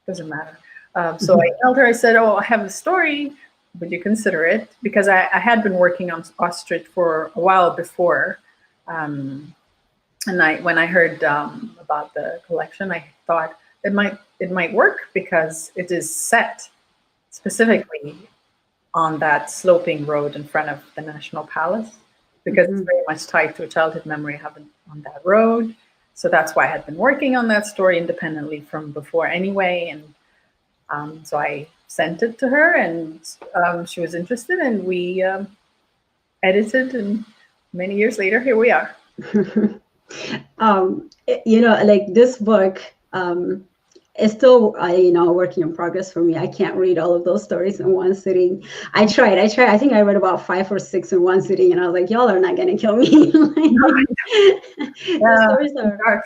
Speaker 5: Doesn't matter. So I emailed her. I said, "Oh, I have a story. Would you consider it?" Because I had been working on ostrich for a while before. And when I heard about the collection, I thought it might work because it is set specifically on that sloping road in front of the National Palace, because it's very much tied to a childhood memory I have on that road. So that's why I had been working on that story independently from before anyway. And so I sent it to her, and she was interested, and we edited, and many years later, here we are.
Speaker 4: Like this book is still working in progress for me. I can't read all of those stories in one sitting. I tried. I think I read about 5 or 6 in one sitting, and I was like, y'all are not gonna kill me. The stories are dark.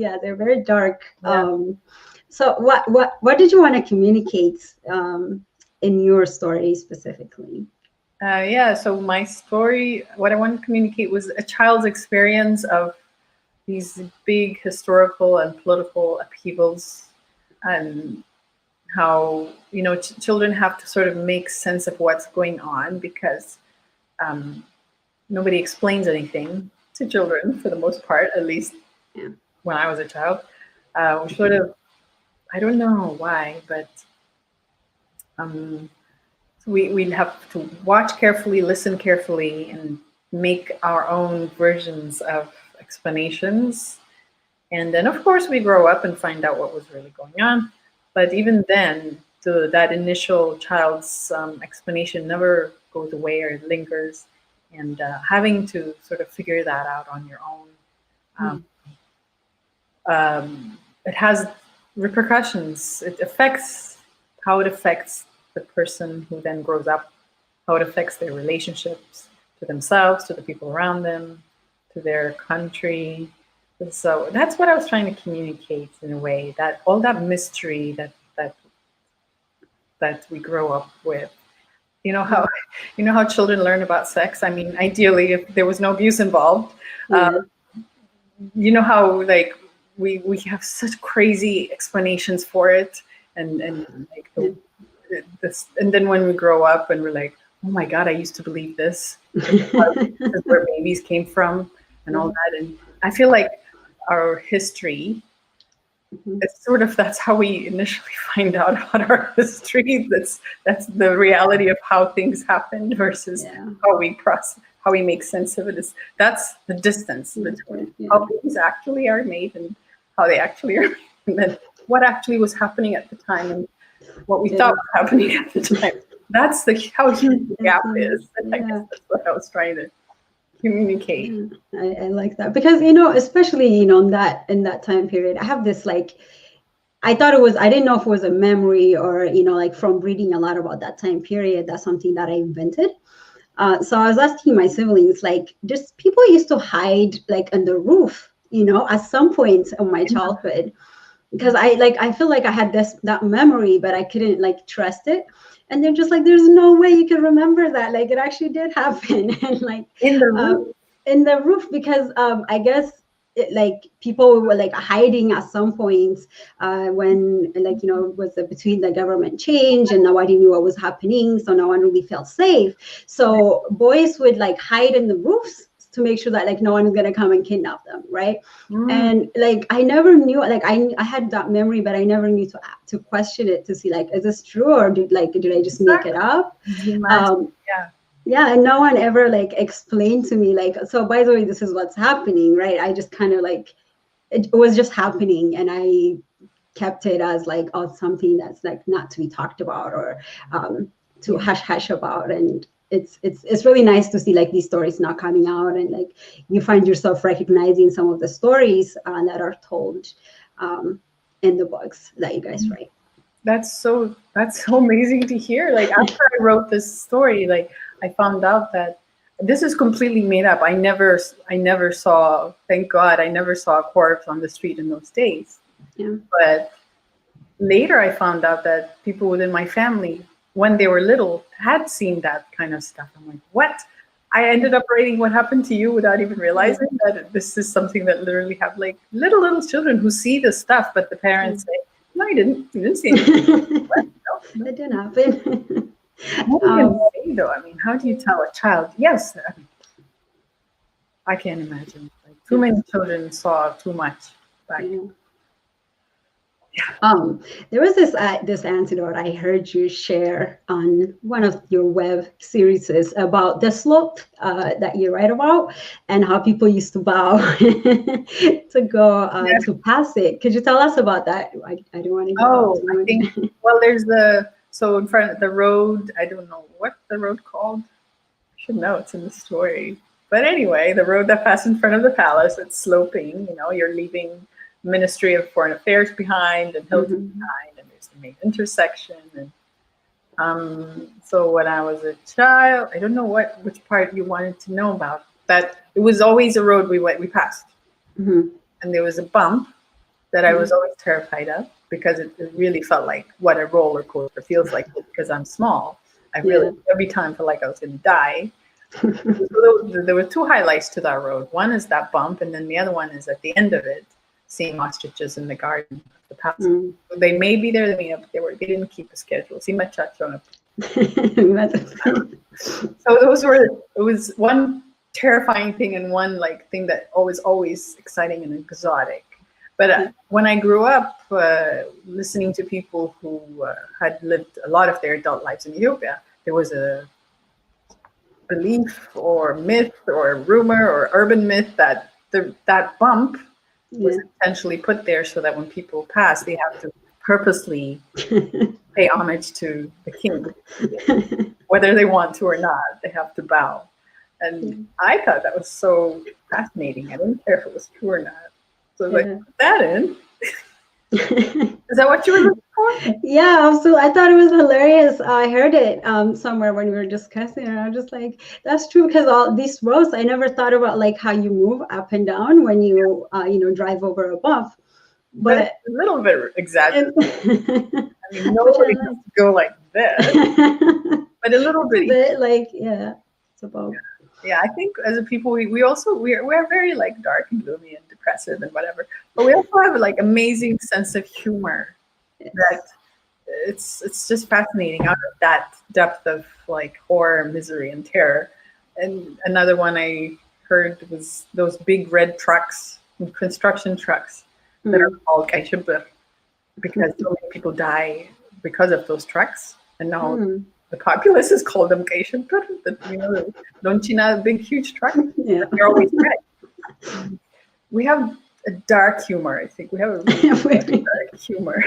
Speaker 4: Yeah, they're very dark.
Speaker 5: Yeah.
Speaker 4: So what did you want to communicate in your story specifically?
Speaker 5: So my story, what I wanted to communicate was a child's experience of these big historical and political upheavals, and how, children have to sort of make sense of what's going on, because nobody explains anything to children for the most part, at least when I was a child. We sort of, I don't know why, but we have to watch carefully, listen carefully, and make our own versions of explanations. And then, of course, we grow up and find out what was really going on. But even then, that initial child's explanation never goes away or lingers. And having to sort of figure that out on your own, it has repercussions. It affects how it affects the person who then grows up, how it affects their relationships to to themselves, to the people around them, to their country. And so that's what I was trying to communicate in a way, that all that mystery that we grow up with. You know how children learn about sex? I mean, ideally, if there was no abuse involved, you know how like we have such crazy explanations for it, and like this, and then when we grow up and we're like, oh my God, I used to believe this. This is where babies came from and all that. And I feel like our history, it's sort of, that's how we initially find out about our history. That's the reality of how things happened versus how we process, how we make sense of it. That's the distance between how things actually are made and how they actually are made, and then what actually was happening at the time and what we thought was happening at the time. That's how huge the gap is. I guess that's what I was trying to communicate.
Speaker 4: I like that, because especially in that time period, I have this like, I didn't know if it was a memory or like from reading a lot about that time period, that's something that I invented. So I was asking my siblings, like, just people used to hide like on the roof, at some point in my childhood, because I feel like I had that memory, but I couldn't like trust it. And they're just like, there's no way you can remember that. Like, it actually did happen. And like in the roof, because I guess like people were like hiding at some point when like was between the government change and nobody knew what was happening, so no one really felt safe. So boys would like hide in the roofs to make sure that like no one is gonna come and kidnap them, right? And like I never knew, like I had that memory, but I never knew to question it, to see like, is this true, or did I just make it up? And no one ever like explained to me like, so by the way, this is what's happening, right? I just kind of like, it was just happening, and I kept it as like, something that's like not to be talked about, or to hush about. And it's really nice to see like these stories not coming out, and like you find yourself recognizing some of the stories that are told in the books that you guys write.
Speaker 5: That's so amazing to hear. Like after I wrote this story, like I found out that this is completely made up. I never saw, thank God, I never saw a corpse on the street in those days. But later I found out that people within my family, when they were little, had seen that kind of stuff. I'm like, what? I ended up writing what happened to you without even realizing that this is something that literally have like little children who see this stuff, but the parents say, no, you didn't see anything. No.
Speaker 4: That didn't happen.
Speaker 5: What do you say though? I mean, how do you tell a child? Yes, I can't imagine. Like, too many children saw too much back then.
Speaker 4: There was this anecdote I heard you share on one of your web series about the slope that you write about, and how people used to bow to go to pass it. Could you tell us about that? I don't want to go
Speaker 5: I think, well, there's so in front of the road, I don't know what the road called. I should know, it's in the story. But anyway, the road that passed in front of the palace, it's sloping, you're leaving Ministry of Foreign Affairs behind, and Hilton behind, and there's the main intersection. And so when I was a child, I don't know which part you wanted to know about, that it was always a road we passed. And there was a bump that I was always terrified of, because it really felt like what a roller coaster feels like, because I'm small. I really, every time felt like I was going to die. So there were two highlights to that road. One is that bump, and then the other one is at the end of it, seeing ostriches in the garden of the palace. So they may be there, they didn't keep a schedule. See my chacho. So it was one terrifying thing and one like thing that always exciting and exotic. But when I grew up listening to people who had lived a lot of their adult lives in Ethiopia, there was a belief or myth or rumor or urban myth that that bump was intentionally put there so that when people pass, they have to purposely pay homage to the king. Whether they want to or not, they have to bow. And I thought that was so fascinating. I didn't care if it was true or not. So I was like, put that in. Is that what you were looking for? before?
Speaker 4: Yeah, absolutely. I thought it was hilarious. I heard it somewhere when we were discussing it. And I'm just like, that's true, because all these roads, I never thought about like how you move up and down when you drive over a bump.
Speaker 5: But it's a little bit exaggerated.
Speaker 4: And,
Speaker 5: I mean, nobody has to go like this, but a little bit.
Speaker 4: A bit like, yeah, it's about.
Speaker 5: Yeah, I think as a people, we're very like dark and gloomy and depressive and whatever, but we also have like amazing sense of humor.
Speaker 4: Yes.
Speaker 5: That it's just fascinating out of that depth of like horror, misery, and terror. And another one I heard was those big red trucks, construction trucks, that are called kaishibur, because so many people die because of those trucks, and now the populace has called them kaishibur. Lonchina, big huge truck.
Speaker 4: Yeah.
Speaker 5: They're always red. We have a dark humor. I think we have a really dark humor.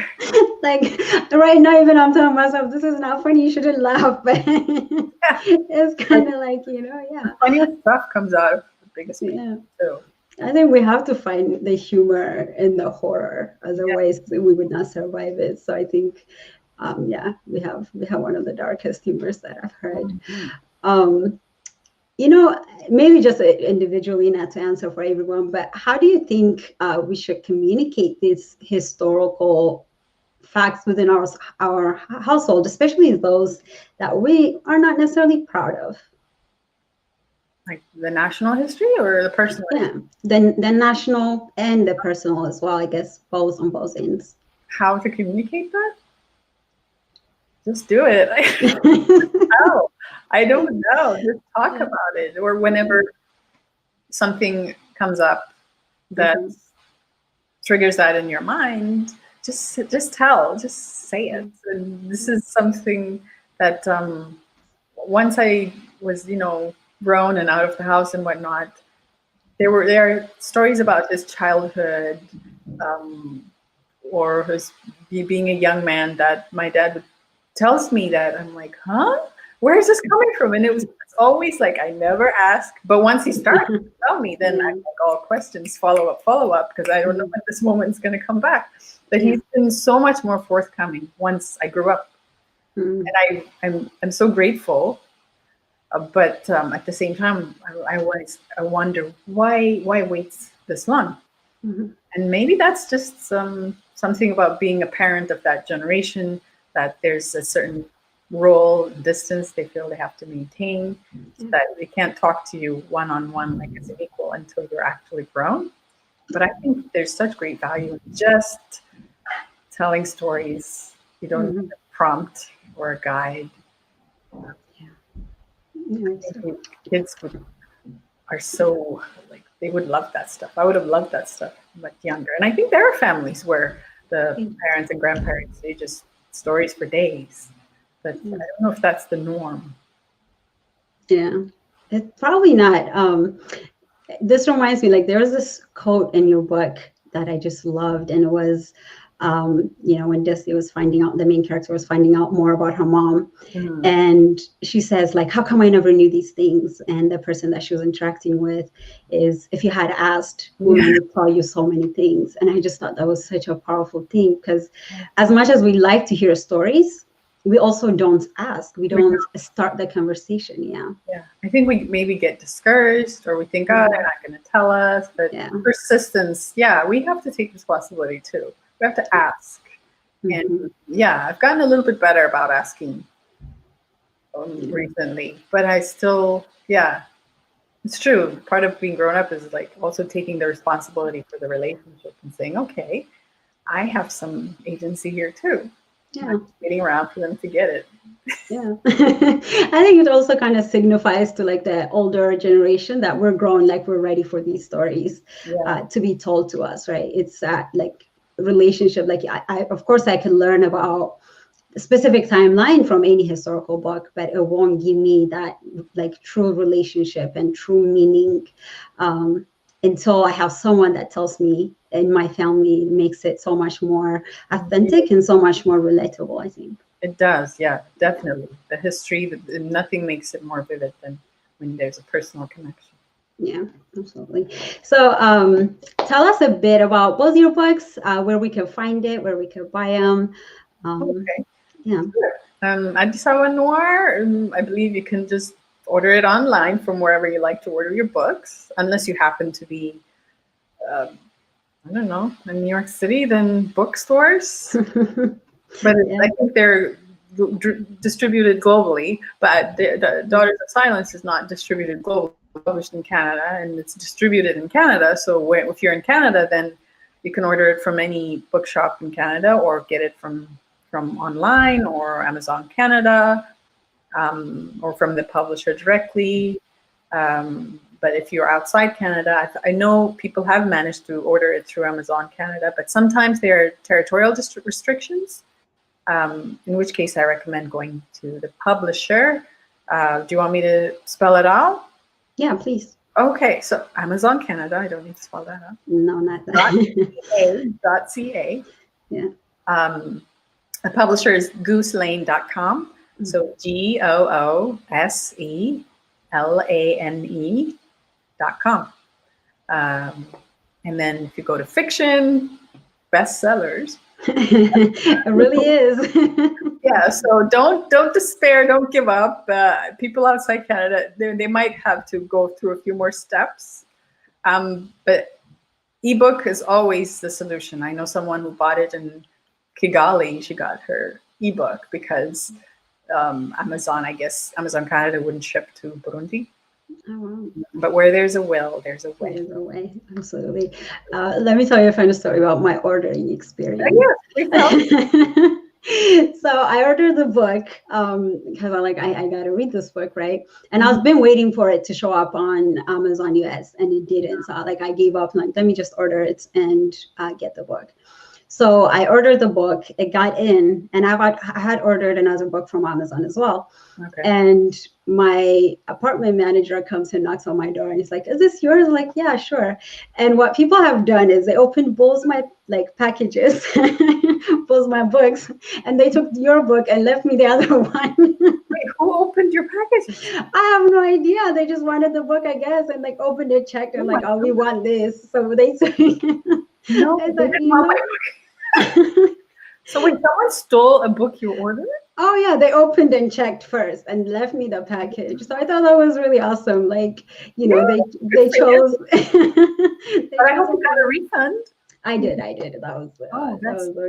Speaker 4: Like right now, even I'm telling myself, this is not funny. You shouldn't laugh, but it's kind of like, yeah.
Speaker 5: Funniest stuff comes out of the biggest people too.
Speaker 4: I think we have to find the humor in the horror, otherwise we would not survive it. So I think, we have one of the darkest humors that I've heard. Maybe just individually, not to answer for everyone, but how do you think we should communicate these historical facts within our household, especially those that we are not necessarily proud of?
Speaker 5: Like the national history or the personal?
Speaker 4: Yeah, the national and the personal as well, I guess, both on both ends.
Speaker 5: How to communicate that? Just do it. How? I don't know. Just talk about it. Or whenever something comes up that triggers that in your mind, just tell, just say it. And this is something that once I was, grown and out of the house and whatnot, there are stories about his childhood or his being a young man that my dad tells me that I'm like, huh? Where is this coming from? And it's always like, I never ask, but once he starts to tell me, then I'm like, all questions, follow up, because I don't know when this moment's going to come back. But he's been so much more forthcoming once I grew up. And I'm so grateful. But at the same time, I wonder why wait this long? And maybe that's just something about being a parent of that generation, that there's a certain role, distance they feel they have to maintain, so that they can't talk to you one-on-one like as an equal until you're actually grown. But I think there's such great value in just telling stories. You don't need a prompt or a guide. Kids are so like, they would love that stuff. I would have loved that stuff much younger. And I think there are families where the parents and grandparents, they just stories for days. But I don't know if that's the norm. Yeah,
Speaker 4: it's probably not. This reminds me, like, there was this quote in your book that I just loved, and it was, when Desi was the main character was finding out more about her mom, and she says, like, how come I never knew these things? And the person that she was interacting with is, if you had asked, women would tell you so many things. And I just thought that was such a powerful thing, because as much as we like to hear stories, we also don't ask. We don't start the conversation. Yeah.
Speaker 5: I think we maybe get discouraged, or we think, oh, they're not going to tell us. But persistence, we have to take responsibility too. We have to ask. And I've gotten a little bit better about asking recently. But I still, it's true. Part of being grown up is like also taking the responsibility for the relationship and saying, okay, I have some agency here too. Waiting around for them to get it.
Speaker 4: I think it also kind of signifies to like the older generation that we're grown, like we're ready for these stories to be told to us, right? It's that like relationship. Like I of course I can learn about a specific timeline from any historical book, but it won't give me that like true relationship and true meaning until I have someone that tells me. In my family, makes it so much more authentic and so much more relatable, I think.
Speaker 5: It does, definitely. The history, nothing makes it more vivid than when there's a personal connection.
Speaker 4: Yeah, absolutely. So tell us a bit about both your books, where we can find it, where we can buy them,
Speaker 5: Okay.
Speaker 4: Yeah.
Speaker 5: Adebabay Noir, I believe you can just order it online from wherever you like to order your books, unless you happen to be, I don't know, in New York City, then bookstores. But
Speaker 4: Yeah.
Speaker 5: I think they're distributed globally. But the Daughters of Silence is not distributed globally. It's published in Canada, and it's distributed in Canada. So if you're in Canada, then you can order it from any bookshop in Canada, or get it from online or Amazon Canada, or from the publisher directly. But if you're outside Canada, I know people have managed to order it through Amazon Canada, but sometimes there are territorial restrictions, in which case I recommend going to the publisher. Do you want me to spell it out?
Speaker 4: Yeah, please.
Speaker 5: Okay, so Amazon Canada, I don't need to spell that out.
Speaker 4: No, not that.
Speaker 5: .ca.
Speaker 4: Yeah.
Speaker 5: The publisher is gooselane.com. So gooselane.com. And then if you go to fiction, bestsellers.
Speaker 4: It really is.
Speaker 5: Yeah, so don't despair, don't give up. People outside Canada, they might have to go through a few more steps. But ebook is always the solution. I know someone who bought it in Kigali. She got her ebook because Amazon Canada wouldn't ship to Burundi.
Speaker 4: Oh, wow.
Speaker 5: But where there's a will, there's a way.
Speaker 4: There's a way, absolutely. Let me tell you a funny story about my ordering experience. So I ordered the book because I got to read this book, right? And I've been waiting for it to show up on Amazon US, and it didn't. So I gave up. Like, let me just order it and get the book. So I ordered the book. It got in, and I had ordered another book from Amazon as well.
Speaker 5: Okay.
Speaker 4: And my apartment manager comes and knocks on my door, and he's like, "Is this yours?" I'm like, "Yeah, sure." And what people have done is they opened both my packages, both my books, and they took your book and left me the other one.
Speaker 5: Wait, who opened your package?
Speaker 4: I have no idea. They just wanted the book, I guess, and opened it, checked, and oh, we want this. So they took.
Speaker 5: No, they didn't want my book. So when someone stole a book you ordered?
Speaker 4: Oh yeah, they opened and checked first and left me the package. So I thought that was really awesome. They chose.
Speaker 5: But I hope you got a refund.
Speaker 4: I did. That was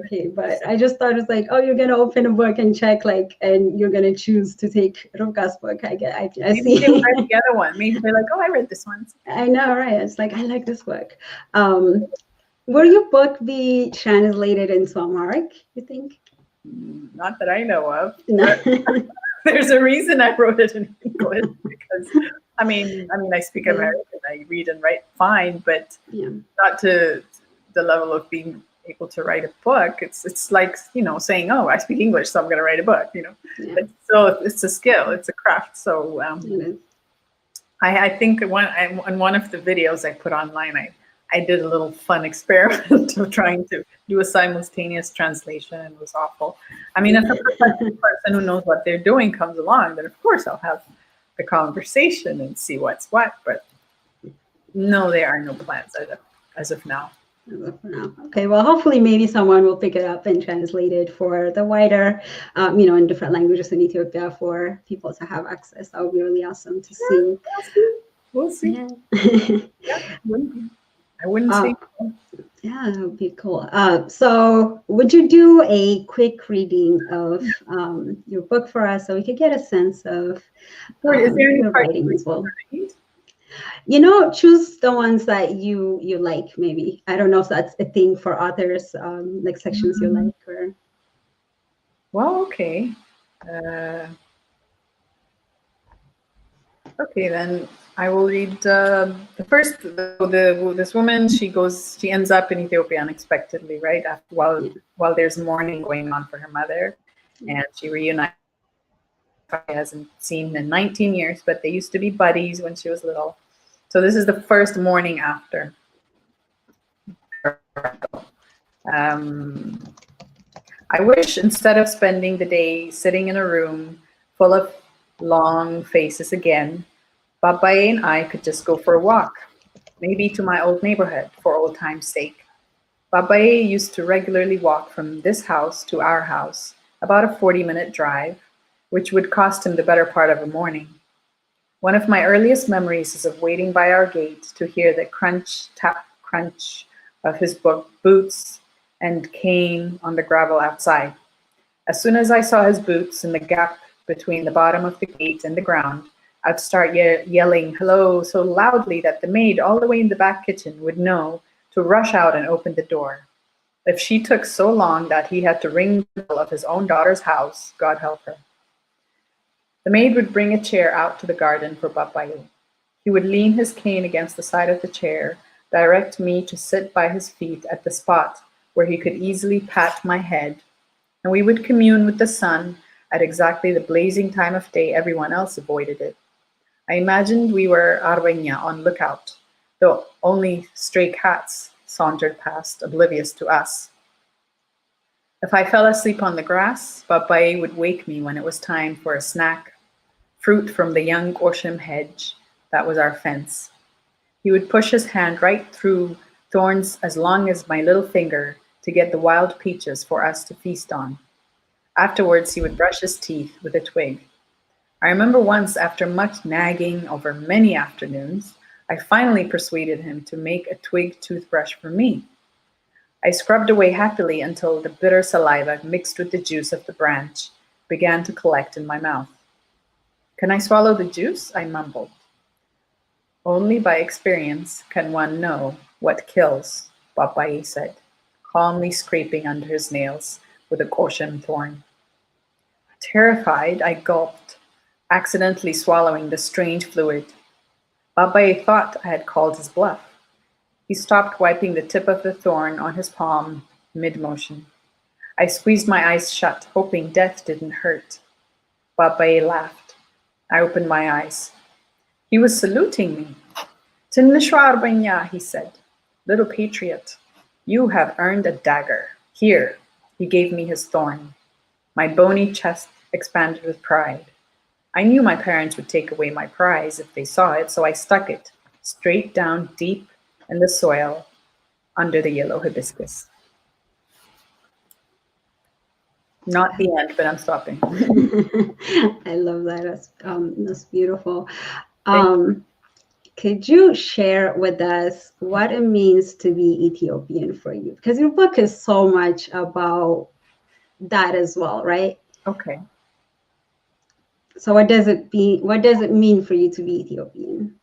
Speaker 4: okay. But I just thought it's oh, you're gonna open a book and check and you're gonna choose to take Rubka's book. I
Speaker 5: Maybe
Speaker 4: see.
Speaker 5: they read the other one. Maybe they're oh, I read this one.
Speaker 4: I know, right? It's I like this book. Will your book be translated into Amharic, you think?
Speaker 5: Not that I know of.
Speaker 4: No.
Speaker 5: There's a reason I wrote it in English, because I mean I speak American, I read and write fine, but not to the level of being able to write a book. It's like, saying, oh, I speak English, so I'm going to write a book, But so it's a skill, it's a craft. So I think in one of the videos I put online, I did a little fun experiment of trying to do a simultaneous translation, and it was awful. I mean, if a professional person who knows what they're doing comes along, then of course I'll have the conversation and see what's what. But no, there are no plans as of now.
Speaker 4: Okay, well, hopefully maybe someone will pick it up and translate it for the wider, in different languages in Ethiopia for people to have access. That would be really awesome to see.
Speaker 5: We'll see.
Speaker 4: Yeah.
Speaker 5: I wouldn't say.
Speaker 4: Yeah, that would be cool. So would you do a quick reading of your book for us so we could get a sense of
Speaker 5: is there any
Speaker 4: your writing as well? Choose the ones that you like, maybe. I don't know if that's a thing for authors, sections you like, or.
Speaker 5: Well, okay. Okay, then I will read the first. This woman, she ends up in Ethiopia unexpectedly, right? While there's mourning going on for her mother, and she reunites. Hasn't seen in 19 years, but they used to be buddies when she was little. So this is the first morning after. I wish instead of spending the day sitting in a room full of long faces again, Babay and I could just go for a walk, maybe to my old neighborhood for old time's sake. Babae used to regularly walk from this house to our house, about a 40-minute drive, which would cost him the better part of a morning. One of my earliest memories is of waiting by our gate to hear the crunch, tap, crunch of his boots and cane on the gravel outside. As soon as I saw his boots in the gap between the bottom of the gate and the ground, I'd start yelling hello so loudly that the maid all the way in the back kitchen would know to rush out and open the door. If she took so long that he had to ring the bell of his own daughter's house, God help her. The maid would bring a chair out to the garden for Babae. He would lean his cane against the side of the chair, direct me to sit by his feet at the spot where he could easily pat my head, and we would commune with the sun at exactly the blazing time of day everyone else avoided it. I imagined we were Arwenya on lookout, though only stray cats sauntered past, oblivious to us. If I fell asleep on the grass, Babae would wake me when it was time for a snack, fruit from the young oshim hedge that was our fence. He would push his hand right through thorns as long as my little finger to get the wild peaches for us to feast on. Afterwards, he would brush his teeth with a twig. I remember once, after much nagging over many afternoons, I finally persuaded him to make a twig toothbrush for me. I scrubbed away happily until the bitter saliva mixed with the juice of the branch began to collect in my mouth. Can I swallow the juice? I mumbled. Only by experience can one know what kills, Babae said, calmly scraping under his nails with a caution thorn. Terrified, I gulped, accidentally swallowing the strange fluid. Babae thought I had called his bluff. He stopped wiping the tip of the thorn on his palm mid-motion. I squeezed my eyes shut, hoping death didn't hurt. Babae laughed. I opened my eyes. He was saluting me. Tinishwar Banya, he said. Little patriot, you have earned a dagger. Here, he gave me his thorn. My bony chest expanded with pride. I knew my parents would take away my prize if they saw it, so I stuck it straight down deep in the soil under the yellow hibiscus. Not the end, but I'm stopping.
Speaker 4: I love that. That's beautiful. Could you share with us what it means to be Ethiopian for you? Because your book is so much about that as well, right?
Speaker 5: Okay.
Speaker 4: So what does it mean for you to be Ethiopian?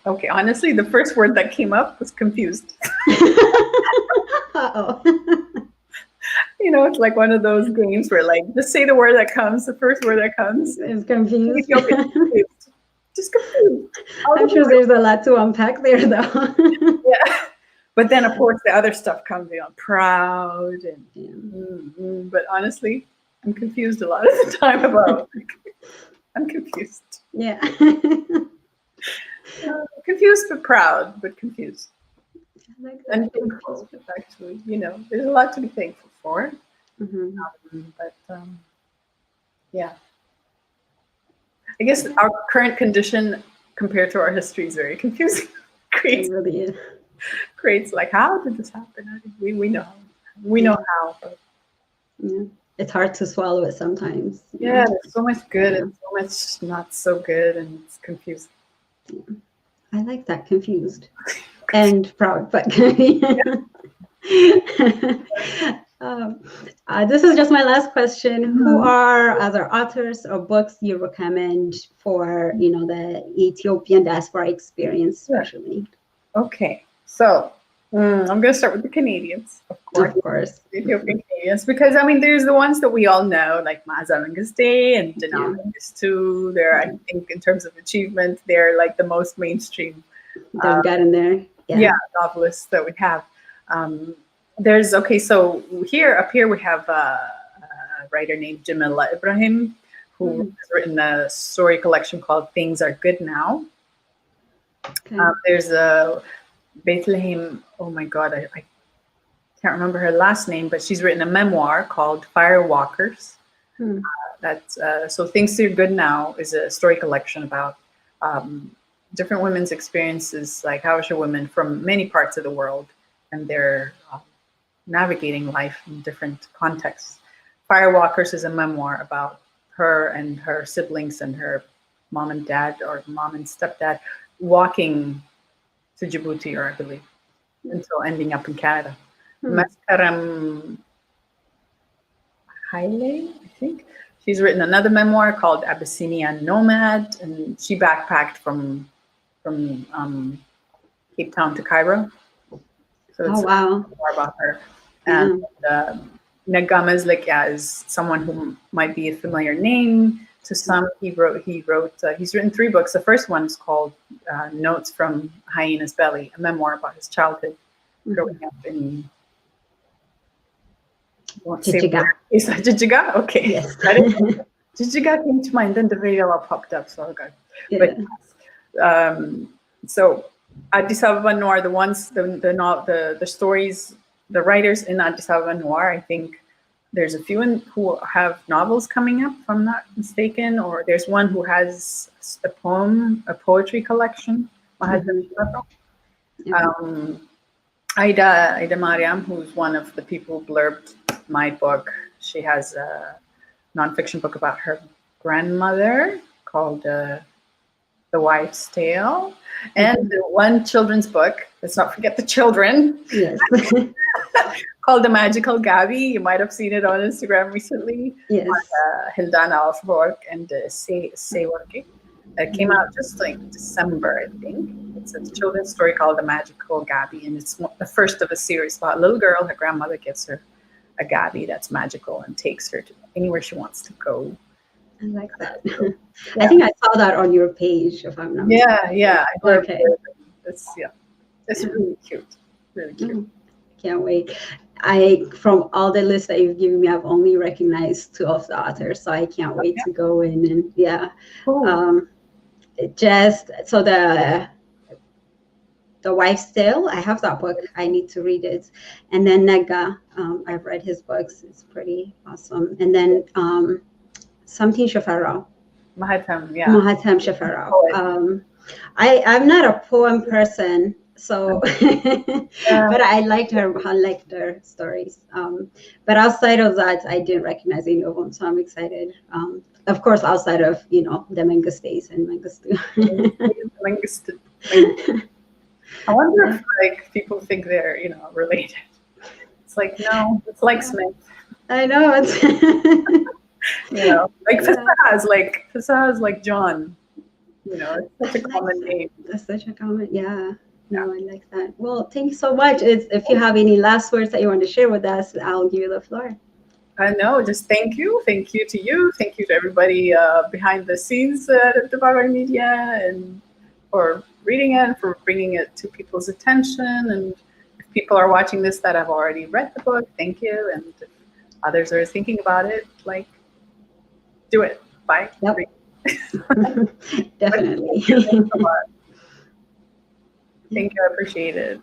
Speaker 5: Okay, honestly, the first word that came up was confused.
Speaker 4: Uh-oh.
Speaker 5: You know, it's like one of those games where, like, just say the word that comes, the first word that comes.
Speaker 4: It's confused.
Speaker 5: Ethiopian, confused. Just confused.
Speaker 4: I'm sure there's a lot to unpack there, though.
Speaker 5: Yeah. But then, of course, the other stuff comes, you know, proud and, but honestly, I'm confused a lot of the time about, I'm confused.
Speaker 4: Yeah.
Speaker 5: Confused but proud, but confused.
Speaker 4: Like
Speaker 5: And thankful, actually, you know, there's a lot to be thankful for. Yeah. I guess our current condition compared to our history is very confusing.
Speaker 4: It really is.
Speaker 5: Creates like, how did this happen? We know. We know how. But
Speaker 4: yeah. It's hard to swallow it sometimes.
Speaker 5: yeah, there's so much good and so much not so good, and it's confusing.
Speaker 4: Yeah. I like that, confused and proud, but this is just my last question. Who are other authors or books you recommend for, you know, the Ethiopian diaspora experience, especially?
Speaker 5: Okay, so I'm going to start with the Canadians, of course. The Ethiopian Canadians, because I mean, there's the ones that we all know, like Maza Mengistu and Denal Mengistu. They're, I think, in terms of achievement, they're like the most mainstream.
Speaker 4: They've got in there.
Speaker 5: Yeah, novelists that we have. There's, okay, so up here we have a writer named Jamila Ibrahim, who has written a story collection called Things Are Good Now. Okay. There's a Bethlehem, oh my God, I can't remember her last name, but she's written a memoir called Firewalkers. So Things Are Good Now is a story collection about different women's experiences, like Habesha women from many parts of the world, and their navigating life in different contexts. Firewalkers is a memoir about her and her siblings and her mom and dad, or mom and stepdad, walking to Djibouti, or I believe, until ending up in Canada. Maskaram Haile, I think. She's written another memoir called Abyssinian Nomad, and she backpacked from Cape Town to Cairo. So it's more about her. And Nagama is someone who might be a familiar name to some. He's written 3 books. The first one is called Notes from Hyena's Belly, a memoir about his childhood growing up in
Speaker 4: Jijiga.
Speaker 5: Is that Jijiga? Okay.
Speaker 4: Yes.
Speaker 5: Jijiga came to mind, then the video popped up, so okay. Yeah. But so Addis Ababa Noir, the stories, the writers in Addis Ababa Noir, I think there's a few who have novels coming up, if I'm not mistaken, or there's one who has a poetry collection. Ida Mariam, who's one of the people who blurbed my book, she has a nonfiction book about her grandmother called The Wife's Tale, and one children's book, let's not forget the children,
Speaker 4: yes.
Speaker 5: called The Magical Gabi. You might have seen it on Instagram recently.
Speaker 4: Yes.
Speaker 5: Hildan Alfborg and Sewarke. It came out just like December, I think. It's a children's story called The Magical Gabi, and it's the first of a series about a little girl. Her grandmother gives her a gabi that's magical and takes her to anywhere she wants to go.
Speaker 4: I like that. Yeah. I think I saw that on your page, if I'm not mistaken.
Speaker 5: Yeah.
Speaker 4: Okay.
Speaker 5: It's really cute. Really cute.
Speaker 4: Can't wait. From all the lists that you've given me, I've only recognized 2 of the authors, so I can't wait to go in and
Speaker 5: Cool.
Speaker 4: So the Wife's Tale, I have that book. I need to read it. And then Nega, I've read his books. It's pretty awesome. And then something Shafarao.
Speaker 5: Mahatam
Speaker 4: Shafarao. I'm not a poem person, so but I liked their stories. But outside of that, I didn't recognize any of them, so I'm excited. Of course, outside of the Mengistays and Mengistu.
Speaker 5: I wonder if people think they're related. It's like, no, it's like Smith.
Speaker 4: I know it's
Speaker 5: Fisseha is like John. It's such a common name.
Speaker 4: That's such a common, No, I like that. Well, thank you so much. If you have any last words that you want to share with us, I'll give you the floor.
Speaker 5: No, just thank you. Thank you to you. Thank you to everybody behind the scenes at Adebabay Media, and for reading it, and for bringing it to people's attention. And if people are watching this that have already read the book, thank you. And if others are thinking about it, do it. Bye.
Speaker 4: Yep. Definitely.
Speaker 5: Thank you. I appreciate it.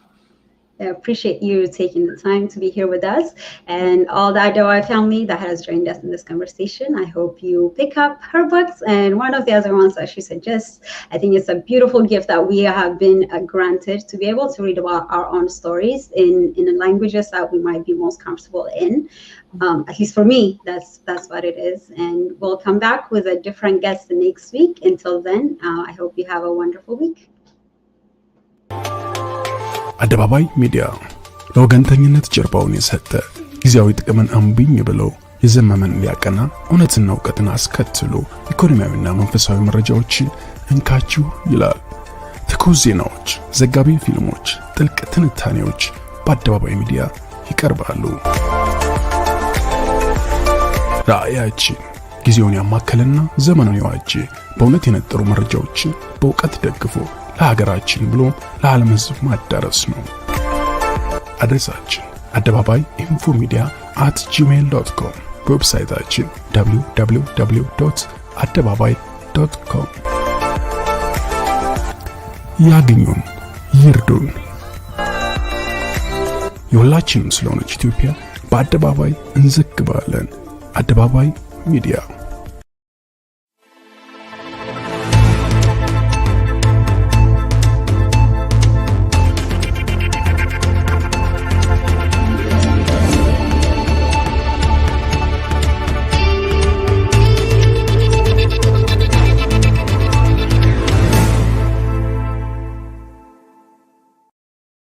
Speaker 4: I appreciate you taking the time to be here with us, and all the Adebabay family that has joined us in this conversation. I hope you pick up her books and one of the other ones that she suggests. I think it's a beautiful gift that we have been granted to be able to read about our own stories in the languages that we might be most comfortable in. At least for me, that's what it is. And we'll come back with a different guest the next week. Until then, I hope you have a wonderful week.
Speaker 1: አደባባይ ሚዲያ ለወገንተኝነት ጀርባውን የሰጠ ጊዜያዊ ጥቅምን አምቢኝ ብሎ የዘመመን ሊያቀና እውነትና እውቀትን አስከትሎ ኢኮኖሚያዊና መንፈሳዊ መረጃዎችን እንካችሁ ይላል። ትኩስ ዜናዎች፣ ዘጋቢ ፊልሞች፣ ጥልቅ ትንታኔዎች በአደባባይ ሚዲያ ይቀርባሉ። ራእያችን ጊዜውን ያማከለና ዘመኑን የዋጀ በእውነት የነጠሩ መረጃዎችን በእውቀት ደግፎ ለሀገራችን ብሎ ለዓለም ሕዝብ ማዳረስ ነው። አድሬሳችን adebabayinfomedia@gmail.com፣ በዌብሳይታችን www.adebabay.com። ያግኙን፣ ይርዱን። የሁላችንም ስለሆነች ኢትዮጵያ በአደባባይ እንዘግባለን። አደባባይ ሚዲያ